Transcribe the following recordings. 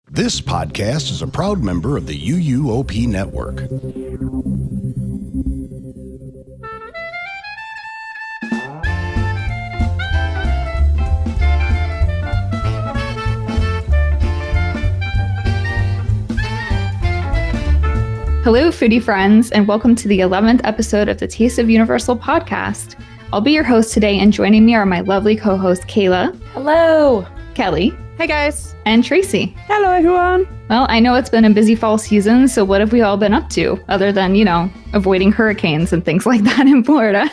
This podcast is a proud member of the UUOP network. Hello, foodie friends, and welcome to the 11th episode of the Taste of Universal podcast. I'll be your host today, and joining me are my lovely co-hosts Kayla. Hello. Kelly. Hey, guys. And Tracy. Hello, everyone. Well, I know it's been a busy fall season, so what have we all been up to, other than, avoiding hurricanes and things like that in Florida?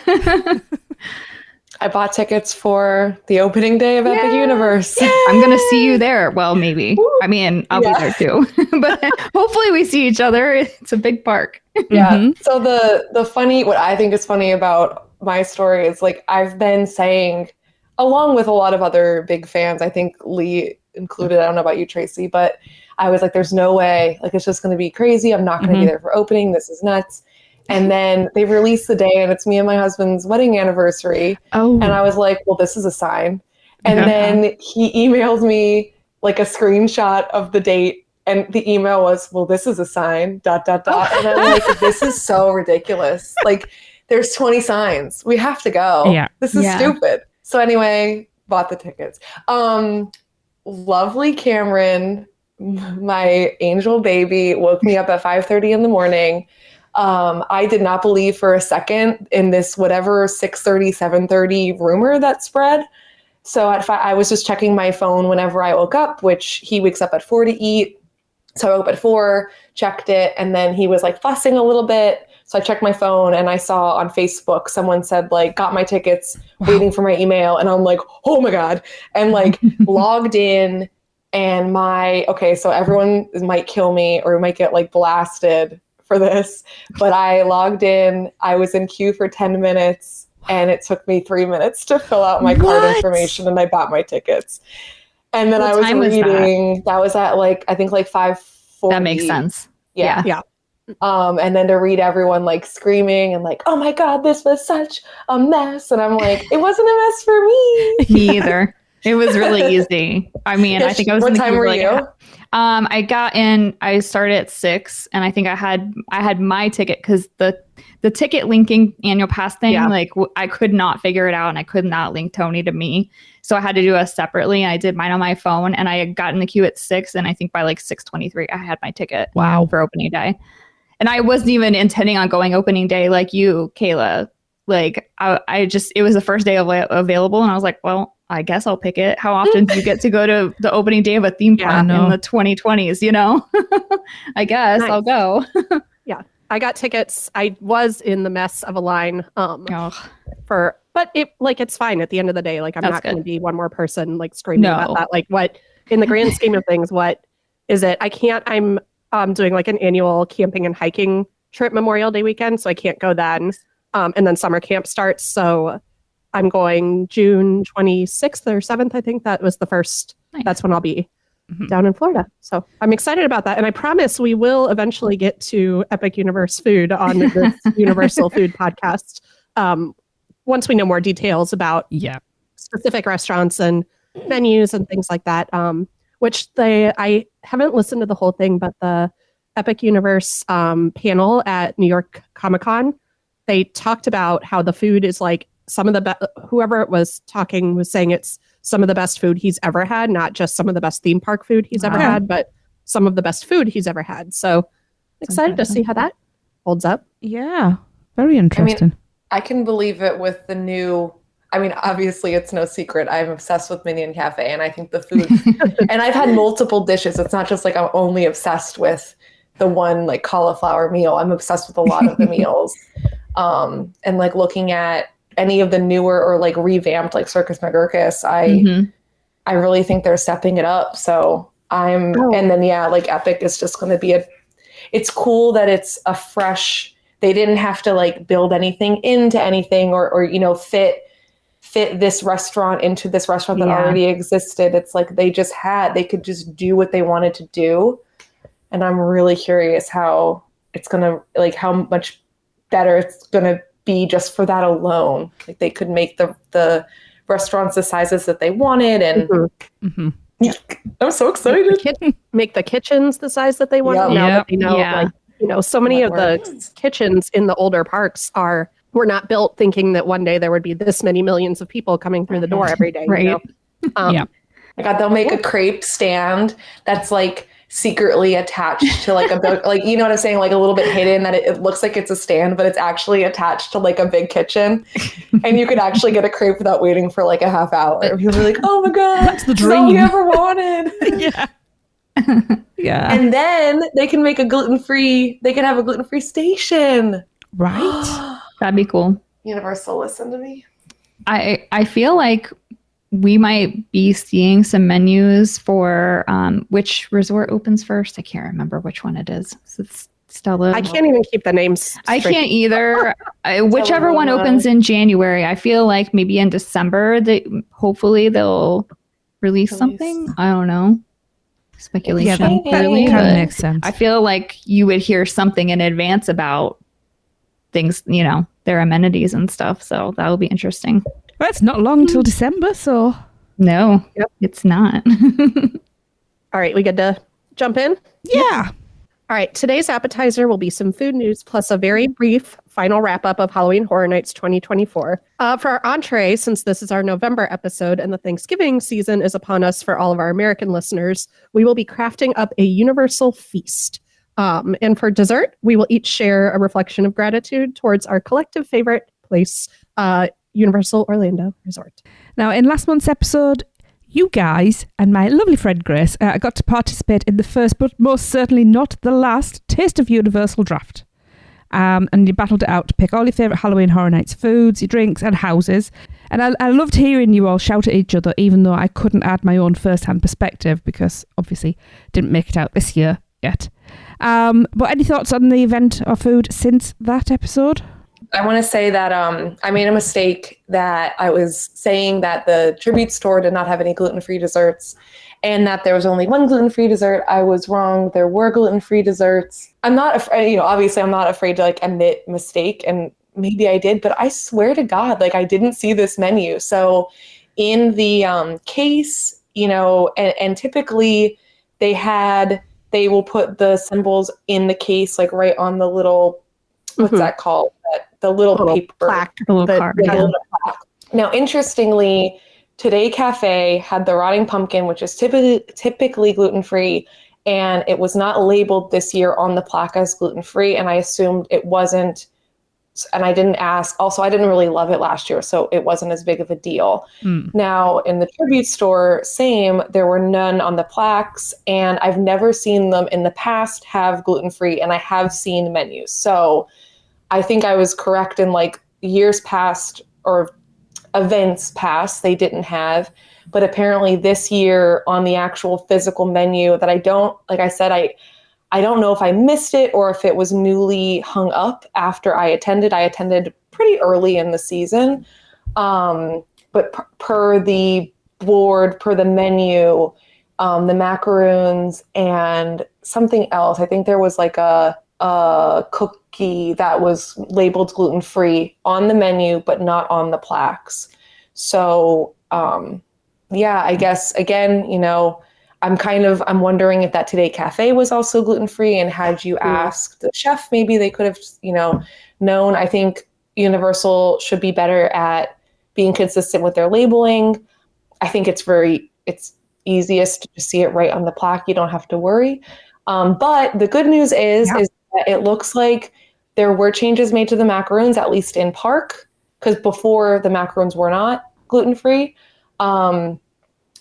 I bought tickets for the opening day of Epic Universe. Yay! I'm going to see you there. Well, maybe. I mean, I'll be there too. But hopefully we see each other. It's a big park. Yeah. So what I think is funny about my story is I've been saying, along with a lot of other big fans, I think Lee included, I don't know about you, Tracy, but I was like, there's no way, it's just going to be crazy. I'm not going to be there for opening. This is nuts. And then they released the day and it's me and my husband's wedding anniversary. Oh. And I was like, well, this is a sign. And then he emailed me a screenshot of the date. And the email was, well, this is a sign, ... And I'm like, this is so ridiculous. There's 20 signs. We have to go. Yeah. This is stupid. So anyway, bought the tickets. Lovely Cameron, my angel baby, woke me up at 5:30 in the morning. I did not believe for a second in this whatever 6:30, 7:30 rumor that spread. So I was just checking my phone whenever I woke up, which he wakes up at 4 to eat. So I woke up at 4, checked it, and then he was fussing a little bit. So I checked my phone and I saw on Facebook someone said got my tickets, waiting for my email, and I'm like, oh my God, and logged in, and so everyone might kill me or might get blasted for this, but I logged in, I was in queue for 10 minutes, and it took me 3 minutes to fill out my card information, and I bought my tickets. And then I was reading, that was at I think 5:40. That makes sense. Yeah. And then to read everyone screaming and oh my God, this was such a mess. And I'm like, it wasn't a mess for me. Me either. It was really easy. I mean, I think I was. What time were you? I got in. I started at 6, and I think I had my ticket because the ticket linking annual pass thing, I could not figure it out, and I could not link Tony to me, so I had to do it separately. And I did mine on my phone, and I got in the queue at 6, and I think by 6:23, I had my ticket. Wow, for opening day, and I wasn't even intending on going opening day like you, Kayla. I just, it was the first day available, and I was like, well, I guess I'll pick it. How often do you get to go to the opening day of a theme park in the 2020s, I guess I'll go. Yeah. I got tickets. I was in the mess of a line but it's fine at the end of the day. I'm not going to be one more person screaming about that. What, in the grand scheme of things, what is it? I'm doing an annual camping and hiking trip Memorial Day weekend, so I can't go then. And then summer camp starts, so I'm going June 26th or 7th. I think that was the first. Nice. That's when I'll be down in Florida. So I'm excited about that. And I promise we will eventually get to Epic Universe food on this Universal Food podcast. Once we know more details about specific restaurants and menus and things like that, I haven't listened to the whole thing, but the Epic Universe panel at New York Comic-Con, they talked about how the food is some of the whoever it was talking was saying it's some of the best food he's ever had, not just some of the best theme park food he's ever had, but some of the best food he's ever had. So excited to see how that holds up. Yeah, very interesting. I can believe it with the new, obviously it's no secret. I'm obsessed with Minion Cafe, and I think the food, and I've had multiple dishes. It's not just I'm only obsessed with the one cauliflower meal. I'm obsessed with a lot of the meals. And looking at any of the newer or revamped Circus McGurkus, I really think they're stepping it up. So and then Epic is just going to be it's cool that it's a fresh, they didn't have to build anything into anything or fit this restaurant into this restaurant that already existed. It's they could just do what they wanted to do. And I'm really curious how it's going to, how much better it's going to be just for that alone. They could make the restaurants the sizes that they wanted, and I'm so excited. Make the kitchens the size that they want. Yep. Now that they know, like, you know, so many of the kitchens in the older parks were not built thinking that one day there would be this many millions of people coming through the door every day. Right. You know? Yeah. I got, they'll make a crepe stand that's like secretly attached to like like, you know what I'm saying? Like a little bit hidden, that it looks like it's a stand, but it's actually attached to like a big kitchen. And you could actually get a crepe without waiting for like a half hour. People are like, oh my God, That's the dream. That's all we ever wanted. Yeah. Yeah. And then they can make they can have a gluten-free station. Right. That'd be cool. Universal, listen to me. I feel like we might be seeing some menus for which resort opens first. I can't remember which one it is. So it's Stella. I can't even keep the names straight. I can't either. Whichever one opens in January. I feel like maybe in December hopefully they'll release something. I don't know. Speculation. Yeah, that really, kind of makes sense. I feel like you would hear something in advance about things, you know, their amenities and stuff. So that will be interesting. Well, it's not long till December, so. No, it's not. All right, we good to jump in? Yeah. All right, today's appetizer will be some food news plus a very brief final wrap-up of Halloween Horror Nights 2024. For our entree, since this is our November episode and the Thanksgiving season is upon us for all of our American listeners, we will be crafting up a universal feast. And for dessert, we will each share a reflection of gratitude towards our collective favorite place, Universal Orlando Resort. Now, in last month's episode, you guys and my lovely friend Grace got to participate in the first, but most certainly not the last, Taste of Universal draft. And you battled it out to pick all your favourite Halloween Horror Nights foods, your drinks and houses. And I loved hearing you all shout at each other, even though I couldn't add my own first-hand perspective because obviously didn't make it out this year yet. But any thoughts on the event or food since that episode? I want to say that I made a mistake that I was saying that the tribute store did not have any gluten-free desserts and that there was only one gluten-free dessert. I was wrong. There were gluten-free desserts. I'm not afraid, you know, obviously I'm not afraid to like admit mistake, and maybe I did, but I swear to God, like I didn't see this menu. So in the case, you know, and typically they will put the symbols in the case, like right on the little, what's that called? The little paper plaque, the little card. The little plaque. Now, interestingly, Today Cafe had the rotting pumpkin, which is typically gluten-free, and it was not labeled this year on the plaque as gluten-free, and I assumed it wasn't, and I didn't ask. Also, I didn't really love it last year, so it wasn't as big of a deal. Now, in the tribute store, there were none on the plaques, and I've never seen them in the past have gluten-free, and I have seen menus. So I think I was correct in like years past or events past, they didn't have. But apparently this year on the actual physical menu that I don't know if I missed it or if it was newly hung up after I attended. I attended pretty early in the season. But per the board, per the menu, the macaroons and something else, I think there was like a cookie that was labeled gluten-free on the menu, but not on the plaques. So, I guess, again, you know, I'm wondering if that Today Cafe was also gluten-free, and had you asked the chef, maybe they could have, you know, known. I think Universal should be better at being consistent with their labeling. I think it's easiest to see it right on the plaque. You don't have to worry. But the good news is that it looks like there were changes made to the macaroons, at least in park, because before the macaroons were not gluten-free. And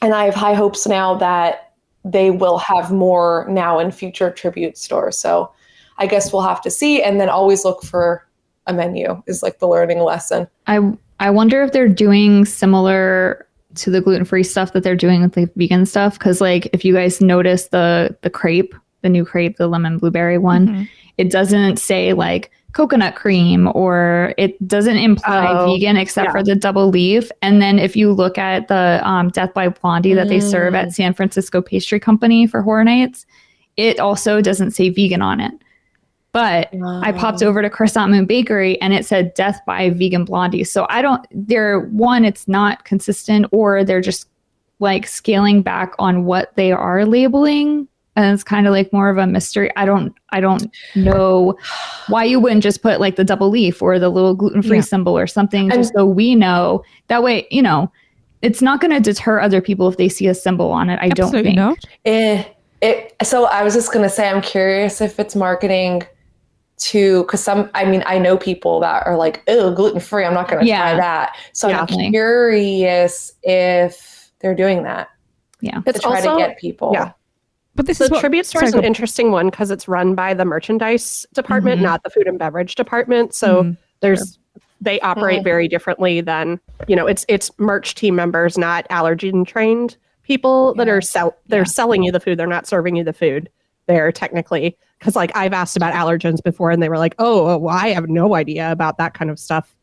I have high hopes now that they will have more now in future tribute stores. So I guess we'll have to see, and then always look for a menu is like the learning lesson. I wonder if they're doing similar to the gluten-free stuff that they're doing with the vegan stuff. Because like if you guys notice the crepe, the new crepe, the lemon blueberry one, it doesn't say like coconut cream, or it doesn't imply vegan except for the double leaf. And then if you look at the Death by Blondie that they serve at San Francisco Pastry Company for Horror Nights, it also doesn't say vegan on it. But I popped over to Croissant Moon Bakery and it said Death by Vegan Blondie. So it's not consistent, or they're just like scaling back on what they are labeling. And it's kind of like more of a mystery. I don't know why you wouldn't just put like the double leaf or the little gluten-free symbol or something, just so we know. That way, you know, it's not going to deter other people if they see a symbol on it. I don't think. Not. So I was just going to say, I'm curious if it's marketing to, because I know people that are like, oh, gluten-free, I'm not going to try that. So I'm curious if they're doing that. Yeah. To try to get people. Yeah. But this the tribute store is an interesting one because it's run by the merchandise department, not the food and beverage department. So they operate very differently than, you know, it's merch team members, not allergen trained people that are selling you the food. They're not serving you the food. They're technically, because like I've asked about allergens before and they were like, oh, well, I have no idea about that kind of stuff.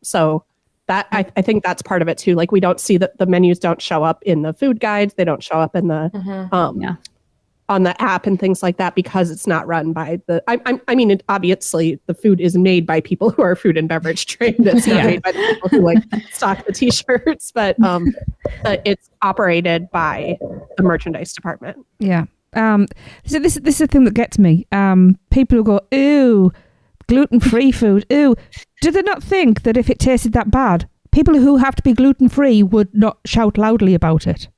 So that I think that's part of it too. Like we don't see that the menus don't show up in the food guides. They don't show up in the on the app and things like that because it's not run by the. I mean, obviously the food is made by people who are food and beverage trained. It's not made by the people who like stock the T-shirts, but it's operated by the merchandise department. Yeah. So this is the thing that gets me. People who go, ooh, gluten-free food. Ooh, do they not think that if it tasted that bad, people who have to be gluten-free would not shout loudly about it?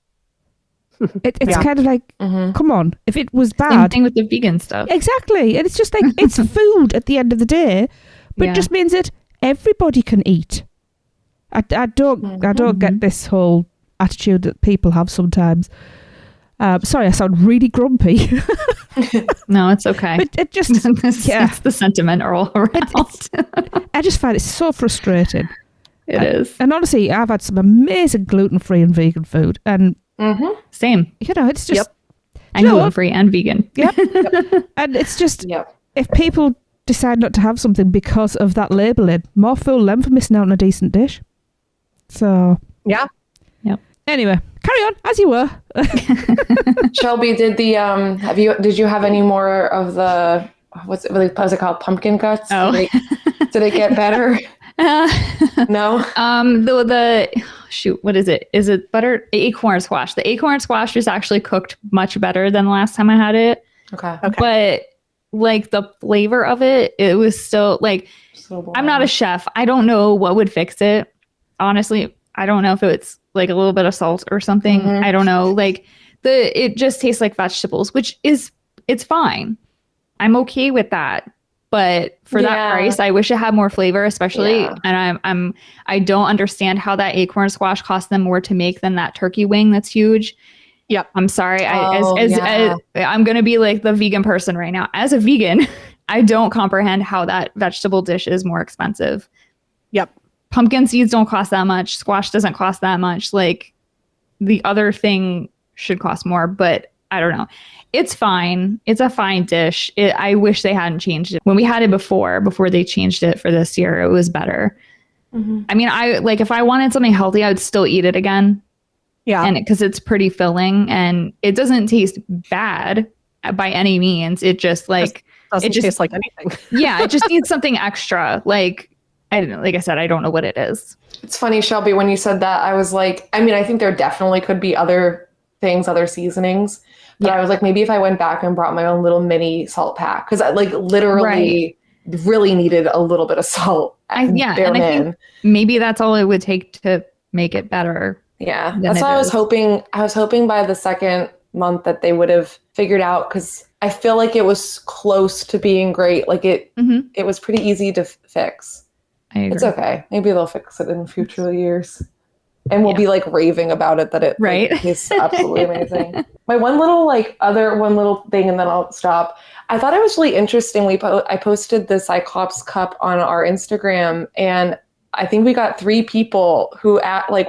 It's kind of like, come on, if it was bad. Same thing with the vegan stuff. Exactly. And it's just like, it's food at the end of the day, but it just means that everybody can eat. I don't get this whole attitude that people have sometimes. Sorry, I sound really grumpy. No, it's okay. But it just, it's the sentiment all around. I just find it so frustrating. It is. And honestly, I've had some amazing gluten-free and vegan food. And same. you know, it's just... And gluten-free and vegan. Yep. And it's just, if people decide not to have something because of that labelling, more fool them for missing out on a decent dish. So... Yeah. Yep. Anyway, carry on as you were. Shelby, did you have any more of the what's it called, pumpkin guts? Oh. Did it get better? No. What is it? Is it butter? Acorn squash. The acorn squash was actually cooked much better than the last time I had it. Okay. But like the flavor of it, it was still like, I'm not a chef. I don't know what would fix it. Honestly, I don't know if it's like a little bit of salt or something. I don't know. Like it just tastes like vegetables, it's fine. I'm okay with that. But for that price, I wish it had more flavor, especially. And I don't understand how that acorn squash costs them more to make than that turkey wing that's huge. Yep. I'm sorry. I'm going to be like the vegan person right now. As a vegan, I don't comprehend how that vegetable dish is more expensive. Yep. Pumpkin seeds don't cost that much. Squash doesn't cost that much. Like the other thing should cost more, but I don't know. It's fine. It's a fine dish. I wish they hadn't changed it. When we had it before they changed it for this year, it was better. I mean, if I wanted something healthy, I would still eat it again. Yeah. And because it's pretty filling and it doesn't taste bad by any means. It just like, doesn't taste like anything. Yeah. It just needs something extra. Like I said, I don't know what it is. It's funny, Shelby, when you said that, I was like, I mean, I think there definitely could be other things, other seasonings. But I was like, maybe if I went back and brought my own little mini salt pack, because I like literally really needed a little bit of salt. And I think maybe that's all it would take to make it better. Yeah, that's what I was hoping. I was hoping by the second month that they would have figured out, because I feel like it was close to being great. Like it was pretty easy to fix. It's okay. Maybe they'll fix it in future years. And we'll be like raving about it, that it tastes absolutely amazing. My one little thing, and then I'll stop. I thought it was really interesting. I posted the Cyclops cup on our Instagram, and I think we got 3 people who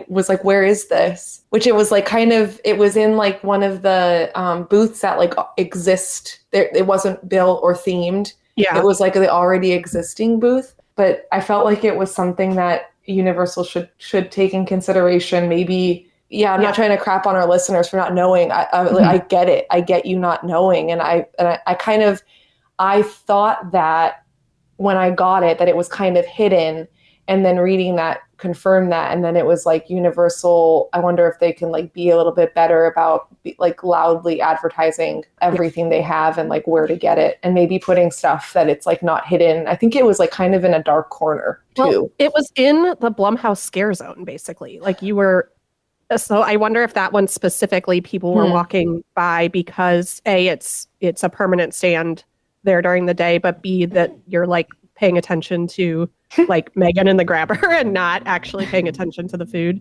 was like, where is this? Which it was like it was in like one of the booths that like exist there. It wasn't bill or themed. Yeah. It was like the already existing booth. But I felt like it was something that Universal should take in consideration. Maybe, I'm not trying to crap on our listeners for not knowing. I get it. I get you not knowing. And I thought that when I got it, that it was kind of hidden. And then reading that confirmed that. And then it was like universal. I wonder if they can like be a little bit better about like loudly advertising everything they have and like where to get it, and maybe putting stuff that it's like not hidden. I think it was like kind of in a dark corner too. Well, it was in the Blumhouse scare zone, basically. Like you were. So I wonder if that one specifically people were walking by because A, it's a permanent stand there during the day, but B, that you're like paying attention to like Megan and the Grabber and not actually paying attention to the food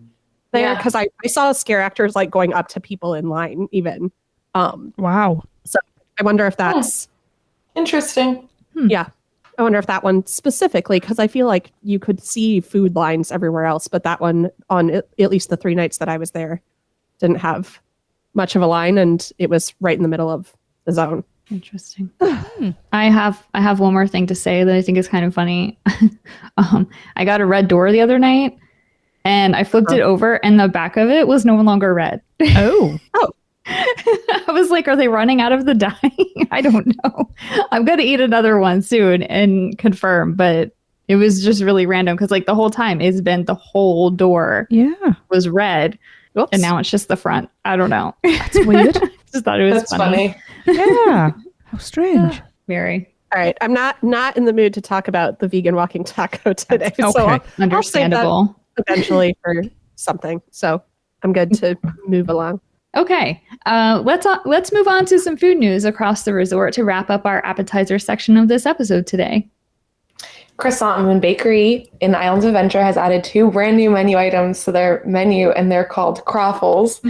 there. Because I saw scare actors like going up to people in line even. Wow. So I wonder if that's interesting. Yeah. I wonder if that one specifically, because I feel like you could see food lines everywhere else, but that one on at least the 3 nights that I was there didn't have much of a line, and it was right in the middle of the zone. Interesting. I have one more thing to say that I think is kind of funny. I got a red door the other night, and I flipped it over, and the back of it was no longer red. Oh. I was like, are they running out of the dye? I don't know. I'm going to eat another one soon and confirm, but it was just really random because like the whole time it's been the whole door was red. Oops. And now it's just the front. I don't know. That's weird. Just thought it was funny. Yeah. How strange. Very. All right. I'm not in the mood to talk about the vegan walking taco today. Okay. So Understandable. I'll save that eventually for something. So I'm good to move along. Okay, let's move on to some food news across the resort to wrap up our appetizer section of this episode today. Croissant Moon Bakery in Islands of Adventure has added 2 brand new menu items to their menu, and they're called croffles.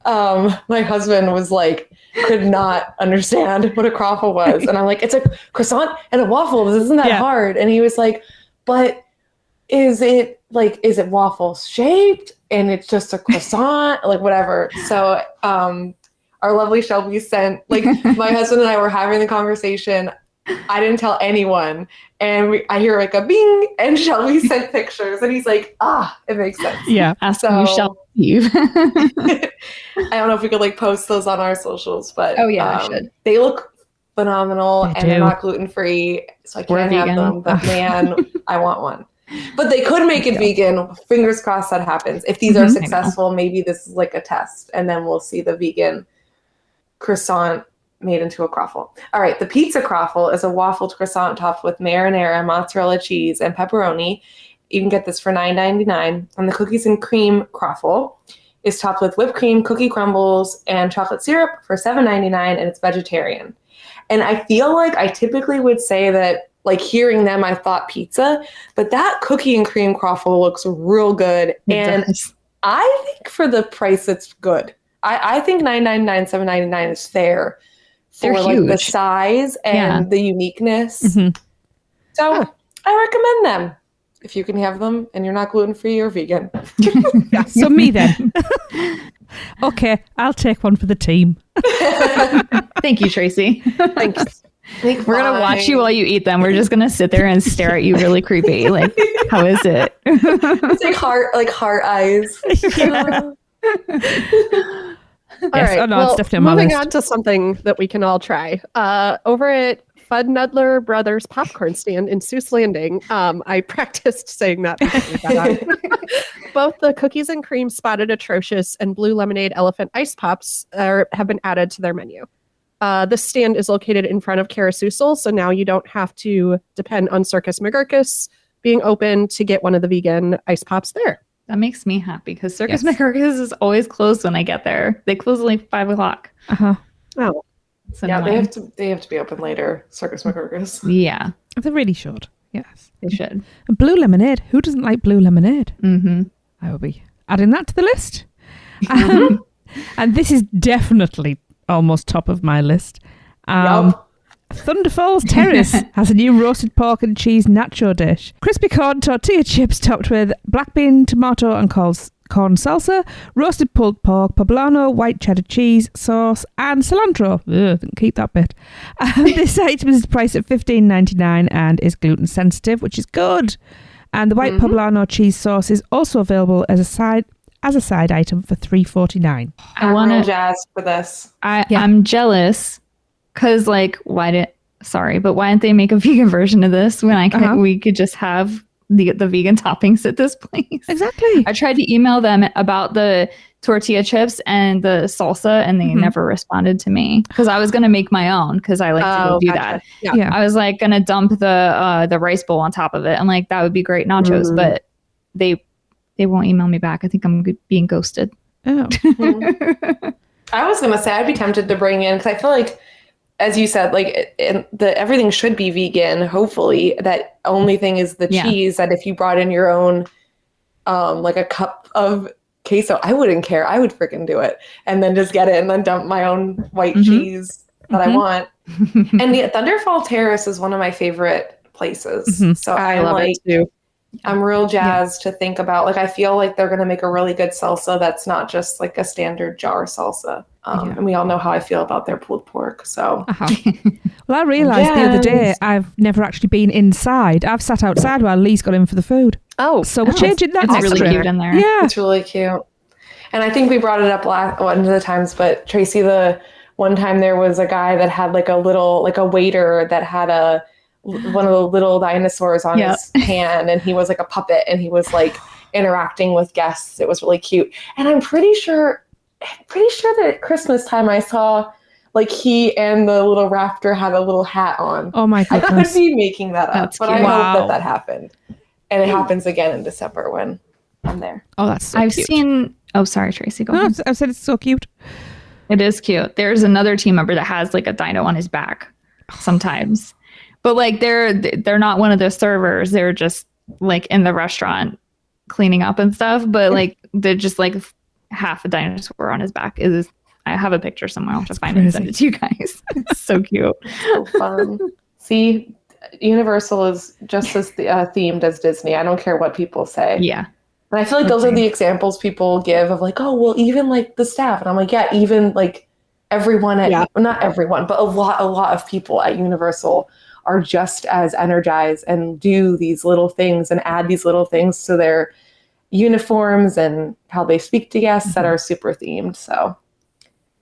My husband was like, could not understand what a croffle was, and I'm like, it's a croissant and a waffle. This isn't that hard. And he was like, but is it waffle shaped? And it's just a croissant, like whatever. So our lovely Shelby sent, like my husband and I were having the conversation. I didn't tell anyone. And I hear like a bing, and Shelby sent pictures, and he's like, it makes sense. Yeah. You shall receive. I don't know if we could like post those on our socials, but I should. They look phenomenal, they're not gluten-free, so I can't have them, but man, I want one. But they could make it vegan. Fingers crossed that happens. If these are successful, maybe this is like a test, and then we'll see the vegan croissant made into a croffle. All right, the pizza croffle is a waffled croissant topped with marinara, mozzarella cheese, and pepperoni. You can get this for $9.99. And the cookies and cream croffle is topped with whipped cream, cookie crumbles, and chocolate syrup for $7.99, and it's vegetarian. And I feel like I typically would say that, like hearing them, I thought pizza, but that cookie and cream croffle looks real good. And I think for the price, it's good. I think $9.99, $7.99 is fair for like the size and the uniqueness. So I recommend them if you can have them and you're not gluten-free or vegan. So me then. Okay, I'll take one for the team. Thank you, Tracy. Thanks. We're going to watch you while you eat them. We're just going to sit there and stare at you really creepy. Like, how is it? It's like heart eyes. All right. Well, moving on to something that we can all try. Over at Fudnudler Brothers popcorn stand in Seuss Landing, I practiced saying that before we got on. Both the cookies and cream spotted atrocious and blue lemonade elephant ice pops have been added to their menu. This stand is located in front of Carousel, so now you don't have to depend on Circus McGurkus being open to get one of the vegan ice pops there. That makes me happy because Circus McGurkus is always closed when I get there. They close at like 5:00. Oh, yeah, they have to be open later. Circus McGurkus. Yeah, they really should. Yes, they should. And blue lemonade. Who doesn't like blue lemonade? I will be adding that to the list. And this is definitely almost top of my list. Thunder Falls Terrace has a new roasted pork and cheese nacho dish. Crispy corn tortilla chips topped with black bean, tomato and corn salsa, roasted pulled pork, poblano, white cheddar cheese, sauce and cilantro. Didn't keep that bit. This item is priced at $15.99 and is gluten sensitive, which is good. And the white poblano cheese sauce is also available as a side item for $3.49. I'm real jazzed for this. I'm jealous because like why didn't they make a vegan version of this when we could just have the vegan toppings at this place. Exactly. I tried to email them about the tortilla chips and the salsa, and they never responded to me because I was going to make my own because I like to do that. Yeah. I was like going to dump the rice bowl on top of it. I'm like, that would be great nachos, but they won't email me back. I think I'm being ghosted. Oh. I was going to say I'd be tempted to bring in, because I feel like, as you said, like everything should be vegan, hopefully. That only thing is the cheese, that if you brought in your own, like a cup of queso, I wouldn't care. I would freaking do it. And then just get it and then dump my own white cheese that I want. And the Thunderfall Terrace is one of my favorite places. So I love it too. I'm real jazzed to think about, like, I feel like they're going to make a really good salsa that's not just like a standard jar salsa. And we all know how I feel about their pulled pork. So, well, I realised the other day I've never actually been inside. I've sat outside while Lee's got in for the food. Oh, so we're changing that. It's really cute in there. Yeah, it's really cute. And I think we brought it up one of the times, but Tracy, the one time there was a guy that had like a waiter that had one of the little dinosaurs on his hand, and he was like a puppet, and he was like interacting with guests. It was really cute. And I'm pretty sure that at Christmas time I saw like he and the little raptor had a little hat on. Oh my goodness. I could be making that up, That's but cute. I hope that happened. And it happens again in December when I'm there. Oh, that's so I've cute. seen. Oh, sorry, Tracy. Go ahead. I've said it's so cute. It is cute. There's another team member that has like a dino on his back sometimes, but like they're not one of the servers. They're just like in the restaurant cleaning up and stuff. But like they're just like half a dinosaur on his back. I have a picture somewhere. I'll just find it and send it to you guys. It's so cute. So fun. See, Universal is just as themed as Disney. I don't care what people say. Yeah. And I feel like those are the examples people give of like, oh, well, even like the staff. And I'm like, yeah, even like everyone well, not everyone, but a lot of people at Universal are just as energized and do these little things and add these little things to their uniforms and how they speak to guests that are super themed. So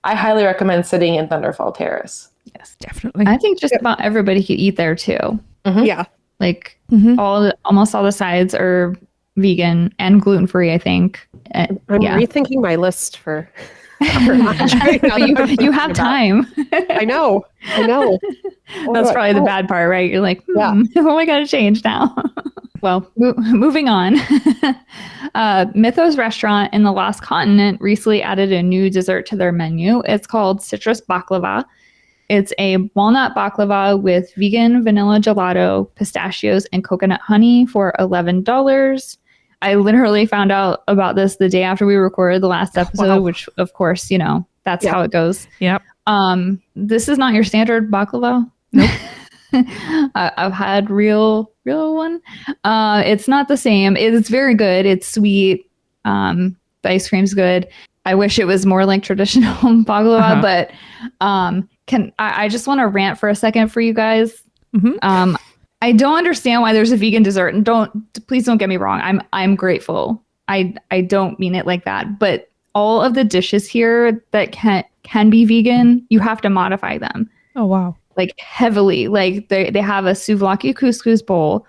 I highly recommend sitting in Thunderfall Terrace. Yes, definitely. I think just about everybody could eat there too. Yeah. Like almost all the sides are vegan and gluten-free, I think. I'm rethinking my list for entree. you have time. I know. That's probably the bad part, right? You're like, oh, I got to change now. Well, moving on. Mythos Restaurant in the Lost Continent recently added a new dessert to their menu. It's called Citrus Baklava. It's a walnut baklava with vegan vanilla gelato, pistachios, and coconut honey for $11. I literally found out about this the day after we recorded the last episode, which, of course, that's how it goes. Yep. This is not your standard baklava. Nope. I've had real one. It's not the same. It's very good. It's sweet. The ice cream's good. I wish it was more like traditional baklava, but I just want to rant for a second for you guys. I don't understand why there's a vegan dessert, and please don't get me wrong. I'm grateful. I don't mean it like that, but all of the dishes here that can be vegan, you have to modify them. Oh wow. Like heavily. Like they have a souvlaki couscous bowl,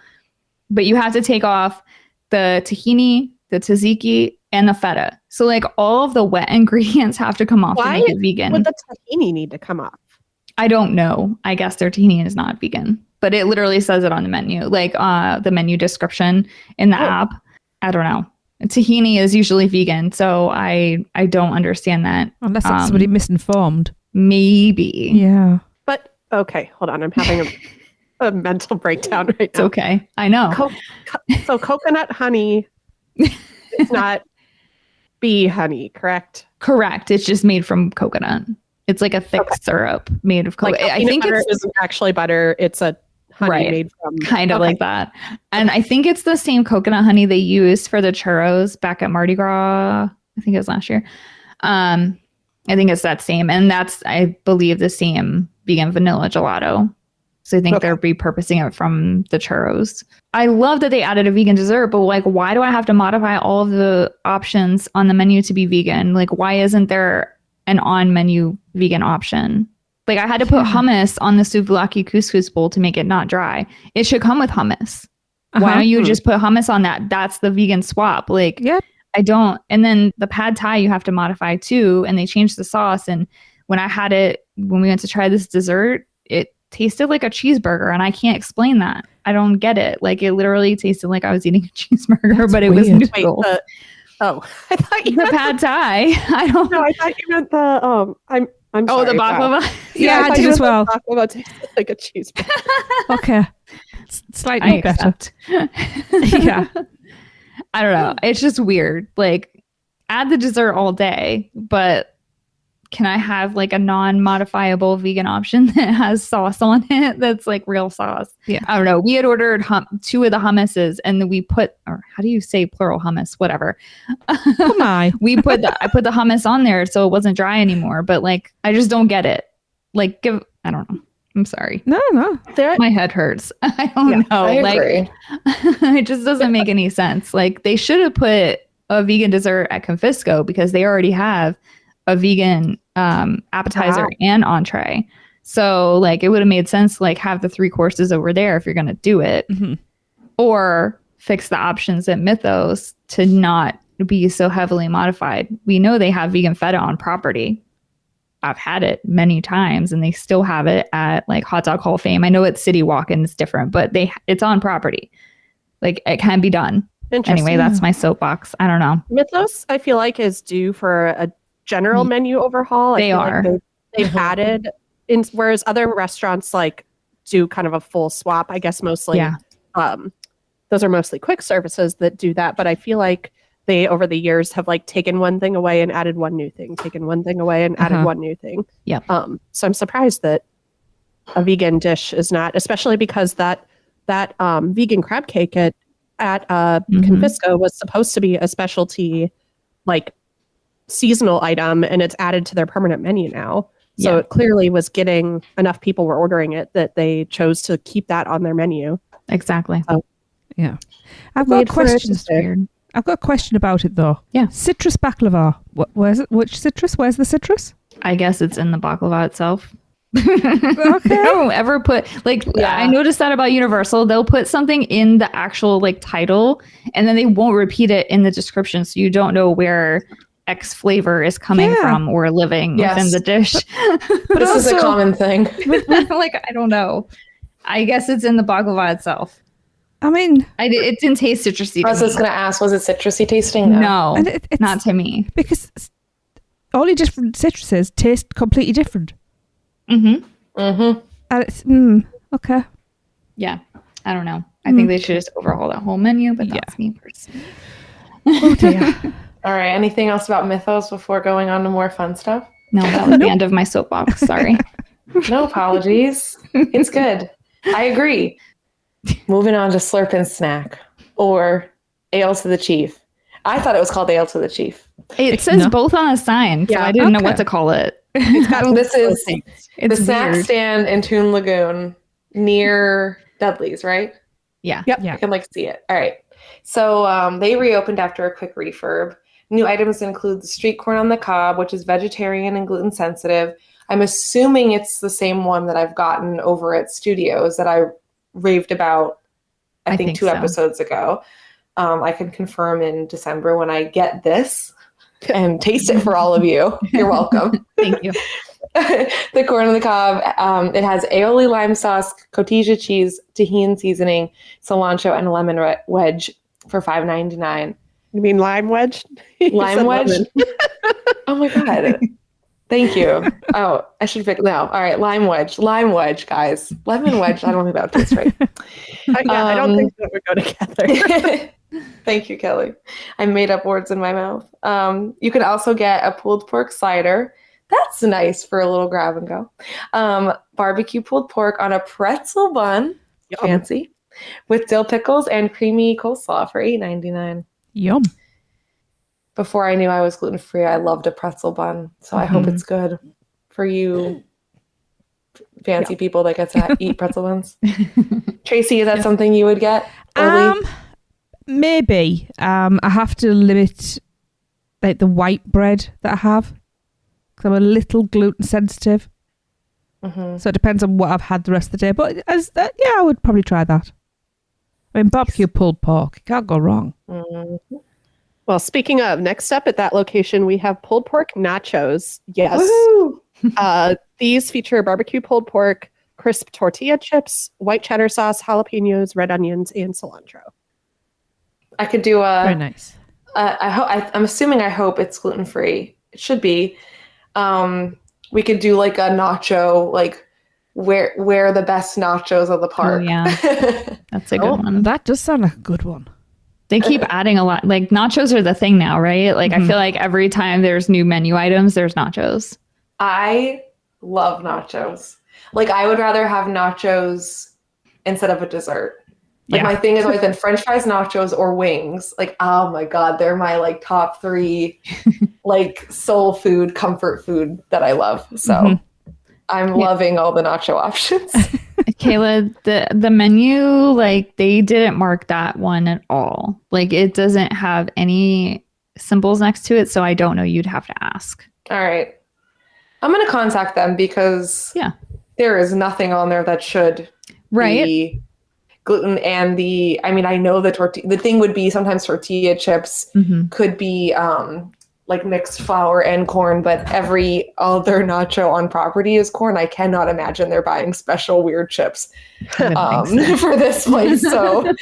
but you have to take off the tahini, the tzatziki, and the feta. So like all of the wet ingredients have to come off to make it vegan. Would the tahini need to come off? I don't know. I guess their tahini is not vegan, but it literally says it on the menu, like the menu description in the app. I don't know. Tahini is usually vegan, so I don't understand that. Unless it's somebody misinformed. Maybe. Yeah. But okay, hold on. I'm having a mental breakdown right now. It's okay. I know. So coconut honey is not bee honey, correct? Correct. It's just made from coconut. It's like a thick syrup made of coconut. Like I think butter isn't actually butter. It's a honey made from kind of like that. And I think it's the same coconut honey they used for the churros back at Mardi Gras. I think it was last year. I think it's that same, and that's, I believe, the same vegan vanilla gelato. So I think they're repurposing it from the churros. I love that they added a vegan dessert, but like, why do I have to modify all of the options on the menu to be vegan? Like, why isn't there an on-menu vegan option? Like, I had to put hummus on the souvlaki couscous bowl to make it not dry. It should come with hummus. Why don't you just put hummus on that? That's the vegan swap. Like, I don't. And then the pad thai you have to modify too. And they changed the sauce. And when I had it, when we went to try this dessert, it tasted like a cheeseburger. And I can't explain that. I don't get it. Like, it literally tasted like I was eating a cheeseburger, but it was noodles. I thought you the pad thai. I don't know. I thought you meant the I'm sorry, the baklava. Wow. Yeah, I did as well. Baklava tasted like a cheeseburger. Okay, slightly better. Yeah, I don't know. It's just weird. Like, add the dessert all day, but can I have like a non-modifiable vegan option that has sauce on it that's like real sauce? Yeah, I don't know. We had ordered 2 of the hummuses, and then we put, or how do you say plural hummus? Whatever. Come on. I put the hummus on there so it wasn't dry anymore. But like, I just don't get it. Like, I don't know. I'm sorry. No. My head hurts. I don't know. I agree. It just doesn't make any sense. Like, they should have put a vegan dessert at Confisco because they already have a vegan appetizer and entree. So like, it would have made sense to like have the 3 courses over there if you're going to do it, or fix the options at Mythos to not be so heavily modified. We know they have vegan feta on property. I've had it many times, and they still have it at like Hot Dog Hall of Fame. I know at City Walk-In it's different, but it's on property. Like, it can be done. Anyway, that's my soapbox. I don't know. Mythos, I feel like, is due for a general menu overhaul. They are. Like they've added in, whereas other restaurants like do kind of a full swap. I guess mostly, those are mostly quick services that do that. But I feel like they, over the years, have like taken one thing away and added one new thing, taken one thing away and added one new thing. Yeah. So I'm surprised that a vegan dish is not, especially because that vegan crab cake at Confisco was supposed to be a specialty, like, seasonal item, and it's added to their permanent menu now. So it clearly was getting enough people were ordering it that they chose to keep that on their menu. Exactly. Yeah. I've got questions. I've got a question about it though. Yeah. Citrus baklava. Where's it? Which citrus? Where's the citrus? I guess it's in the baklava itself. Okay. They don't ever put I noticed that about Universal. They'll put something in the actual like title, and then they won't repeat it in the description, so you don't know where X flavor is coming from or living within the dish. But this is a common thing. Like, I don't know. I guess it's in the baklava itself. I mean, it didn't taste citrusy. I was just going to ask, was it citrusy tasting? No, and it's not to me. Because all the different citruses taste completely different. And it's, okay. Yeah, I don't know. I think they should just overhaul that whole menu, but that's me personally. Oh dear. All right. Anything else about Mythos before going on to more fun stuff? No, that was the end of my soapbox. Sorry. No apologies. It's good. I agree. Moving on to Slurp and Snack, or Ale to the Chief. I thought it was called Ale to the Chief. It says both on a sign, so I didn't know what to call it. This is the snack weird. stand in Toon Lagoon near Dudley's, right? Yeah. Yep. I can see it. All right. So they reopened after a quick refurb. New items include the street corn on the cob, which is vegetarian and gluten sensitive. I'm assuming it's the same one that I've gotten over at Studios that I raved about, I think 2 episodes ago. I can confirm in December when I get this and taste it for all of you. You're welcome. Thank you. The corn on the cob. It has aioli lime sauce, cotija cheese, tahini seasoning, cilantro, and a lemon wedge for $5.99. You mean lime wedge? Lime wedge? Oh my God. Thank you. Oh, I should pick. No. All right. Lime wedge, guys. Lemon wedge. I don't think that would taste right. I don't think that would go together. Thank you, Kelly. I made up words in my mouth. You can also get a pulled pork slider. That's nice for a little grab and go. Barbecue pulled pork on a pretzel bun. Yum. Fancy. With dill pickles and creamy coleslaw for $8.99. Yum. Before I knew I was gluten-free, I loved a pretzel bun. So I hope it's good for you fancy people that get to eat pretzel buns. Tracy, is that something you would get early? Maybe. I have to limit like the white bread that I have because I'm a little gluten sensitive. So it depends on what I've had the rest of the day. But I would probably try that. I mean, barbecue pulled pork. You can't go wrong. Mm-hmm. Well, speaking of, next up at that location, we have pulled pork nachos. Yes. These feature barbecue pulled pork, crisp tortilla chips, white cheddar sauce, jalapenos, red onions, and cilantro. I could do a... Very nice. I'm assuming, I hope it's gluten-free. It should be. We could do like a nacho, like where the best nachos of the park. Oh, yeah. That's a good one. That does sound like a good one. They keep adding a lot. Like nachos are the thing now, right? Like I feel like every time there's new menu items, there's nachos. I love nachos. Like I would rather have nachos instead of a dessert. Like my thing is always been French fries, nachos, or wings. Like, oh my God, they're my like top 3 like soul food, comfort food that I love. So I'm loving all the nacho options. Kayla, the menu, like they didn't mark that one at all. Like it doesn't have any symbols next to it, so I don't know. You'd have to ask. All right. I'm going to contact them because there is nothing on there that should be gluten. And I know the thing would be sometimes tortilla chips could be like mixed flour and corn, but every other nacho on property is corn. I cannot imagine they're buying special weird chips for this place. So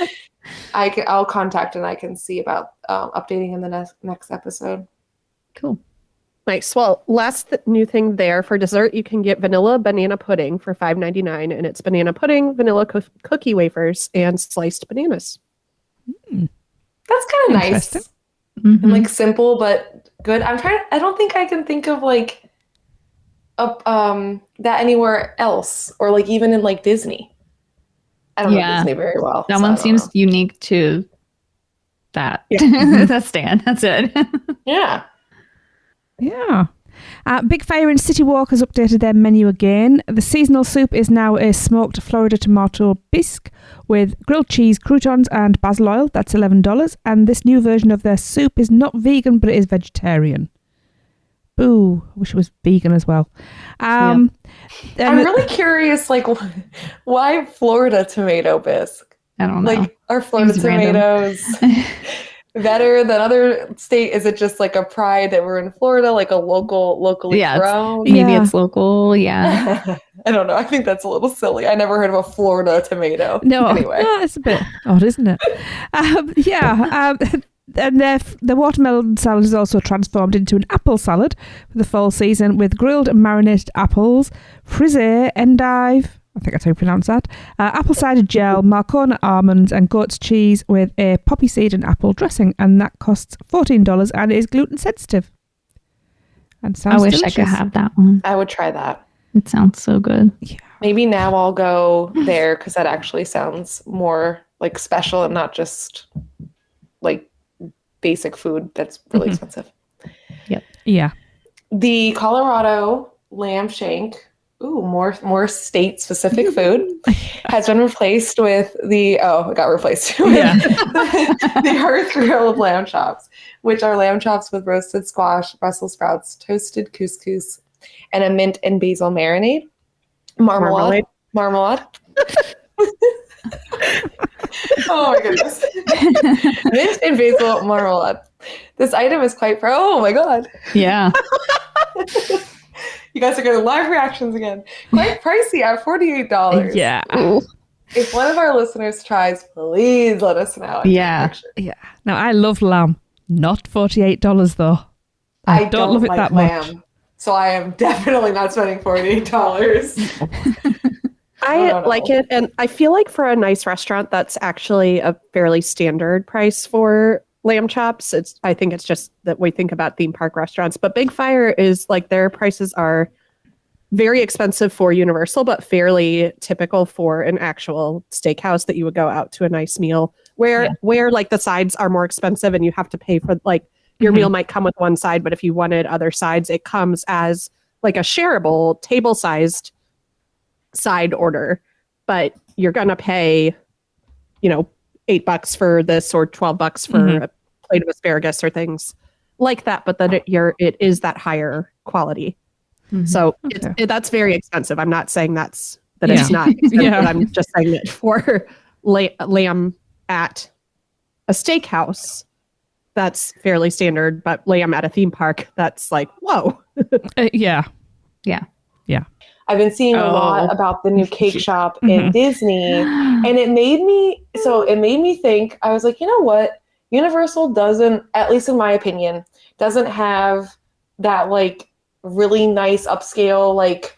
I'll contact and I can see about updating in the next episode. Cool. Nice. Well, last new thing there for dessert, you can get vanilla banana pudding for $5.99, and it's banana pudding, vanilla cookie wafers, and sliced bananas. That's kind of nice. And like simple but good. I don't think I can think of like that anywhere else, or like even in like Disney. I don't know Disney very well. That one seems unique to that. That's Stan. That's it. Yeah. Big Fire in City Walk has updated their menu again. The seasonal soup is now a smoked Florida tomato bisque with grilled cheese, croutons and basil oil. That's $11. And this new version of their soup is not vegan, but it is vegetarian. Boo. I wish it was vegan as well. I'm really curious, like, why Florida tomato bisque? I don't know. Like, are Florida tomatoes better than other state? Is it just like a pride that we're in Florida, like a locally grown? Maybe it's local. Yeah. I don't know. I think that's a little silly. I never heard of a Florida tomato. No. Anyway. No, it's a bit odd, isn't it? And the watermelon salad is also transformed into an apple salad for the fall season with grilled and marinated apples, frisée, endive, I think that's how you pronounce that, apple cider gel, Marcona almonds and goat's cheese with a poppy seed and apple dressing. And that costs $14 and is gluten sensitive. And sounds I wish delicious. I could have that one. I would try that. It sounds so good. Yeah. Maybe now I'll go there because that actually sounds more like special and not just like basic food that's really expensive. Yep. Yeah. The Colorado lamb shank, more state-specific food, has been replaced with the Hearth grilled lamb chops, which are lamb chops with roasted squash, Brussels sprouts, toasted couscous, and a mint and basil marinade. Marmalade. Oh my goodness. Mint and basil marmalade. This item is quite oh my God. Yeah. You guys are getting live reactions again. Quite pricey at $48. Yeah. If one of our listeners tries, please let us know. Yeah. Now, I love lamb. Not $48 though. I don't love it like that lamb, much. so I am definitely not spending $48. I like it, and I feel like for a nice restaurant, that's actually a fairly standard price for lamb chops. I think it's just that we think about theme park restaurants, but Big Fire is like their prices are very expensive for Universal, but fairly typical for an actual steakhouse that you would go out to a nice meal where like the sides are more expensive and you have to pay for like your meal might come with one side, but if you wanted other sides, it comes as like a shareable table-sized side order, but you're gonna pay, $8 for this or $12 for a plate of asparagus or things like that. But then it is that higher quality. So that's very expensive. I'm not saying it's not expensive, but I'm just saying that for lamb at a steakhouse, that's fairly standard, but lamb at a theme park, that's like, whoa. Yeah. I've been seeing a lot about the new cake shop in Disney, and it made me think, I was like, you know what? Universal doesn't, at least in my opinion, doesn't have that like really nice upscale, like,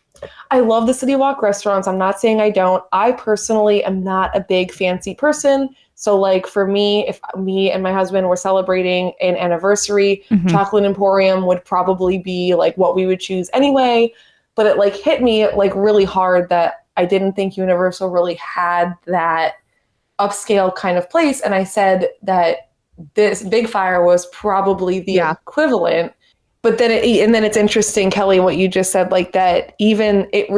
I love the City Walk restaurants. I'm not saying I don't. I personally am not a big fancy person. So like for me, if me and my husband were celebrating an anniversary, Chocolate Emporium would probably be like what we would choose anyway. But it like hit me like really hard that I didn't think Universal really had that upscale kind of place. And I said that this Big Fire was probably the equivalent. But then it's interesting, Kelly, what you just said, like that even it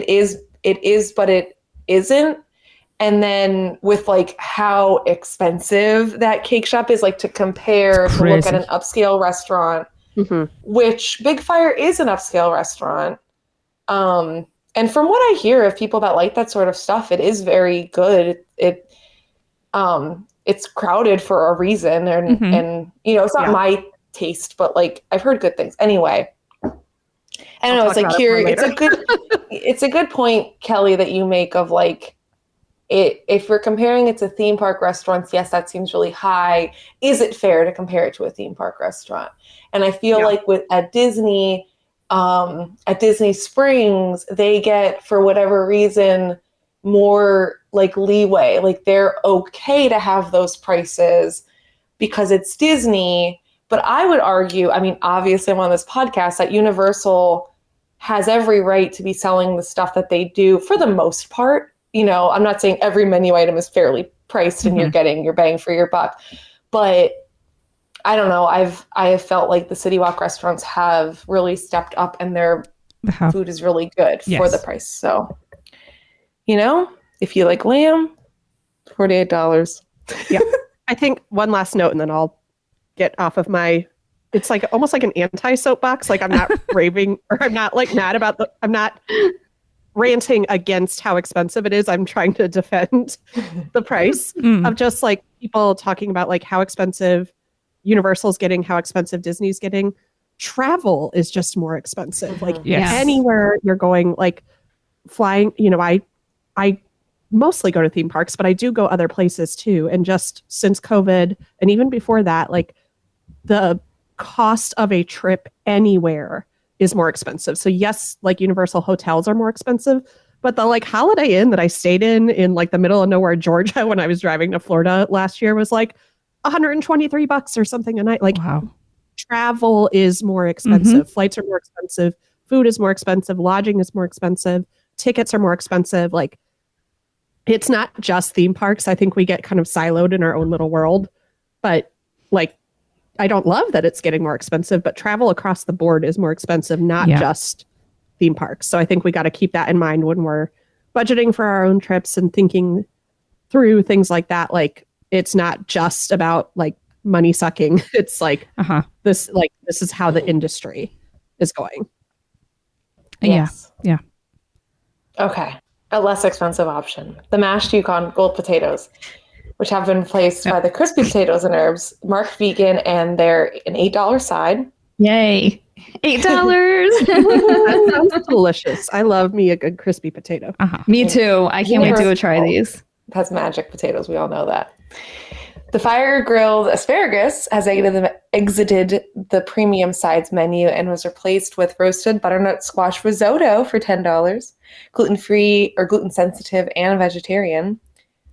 is, but it isn't. And then with like how expensive that cake shop is, like to compare to look at an upscale restaurant, which Big Fire is an upscale restaurant. And from what I hear of people that like that sort of stuff, it is very good. It's crowded for a reason, and you know, it's not my taste, but like I've heard good things. Anyway, I don't know. It's like here, it's a good point, Kelly, that you make of like if we're comparing it to theme park restaurants, yes, that seems really high. Is it fair to compare it to a theme park restaurant? And I feel like at Disney Springs, they get, for whatever reason, more like leeway. Like they're okay to have those prices because it's Disney. But I would argue, I mean, obviously I'm on this podcast, that Universal has every right to be selling the stuff that they do for the most part. You know, I'm not saying every menu item is fairly priced and you're getting your bang for your buck, but I don't know. I have felt like the City Walk restaurants have really stepped up and their food is really good for the price. So, you know, if you like lamb, $48. Yeah. I think one last note and then I'll get off of it's like almost like an anti-soapbox. Like I'm not raving or I'm not like mad about I'm not ranting against how expensive it is. I'm trying to defend the price of just like people talking about like how expensive Universal's getting, how expensive Disney's getting. Travel is just more expensive. Like anywhere you're going, like flying, you know, I mostly go to theme parks, but I do go other places too. And just since COVID and even before that, like the cost of a trip anywhere is more expensive. So yes, like Universal hotels are more expensive, but the like Holiday Inn that I stayed in like the middle of nowhere, Georgia, when I was driving to Florida last year was like $123 or something a night. Like travel is more expensive. Flights are more expensive. Food is more expensive. Lodging is more expensive. Tickets are more expensive. Like it's not just theme parks. I think we get kind of siloed in our own little world, but like, I don't love that it's getting more expensive, but travel across the board is more expensive, not just theme parks. So I think we got to keep that in mind when we're budgeting for our own trips and thinking through things like that. Like it's not just about like money sucking. It's like this is how the industry is going. Yes. Yeah. Okay. A less expensive option. The mashed Yukon gold potatoes, which have been replaced by the crispy potatoes and herbs, marked vegan, and they're an $8 side. Yay. $8. That sounds delicious. I love me a good crispy potato. Me too. I can't wait to go try these. That's magic potatoes. We all know that. The fire-grilled asparagus has exited the premium sides menu and was replaced with roasted butternut squash risotto for $10, gluten-free or gluten-sensitive and vegetarian.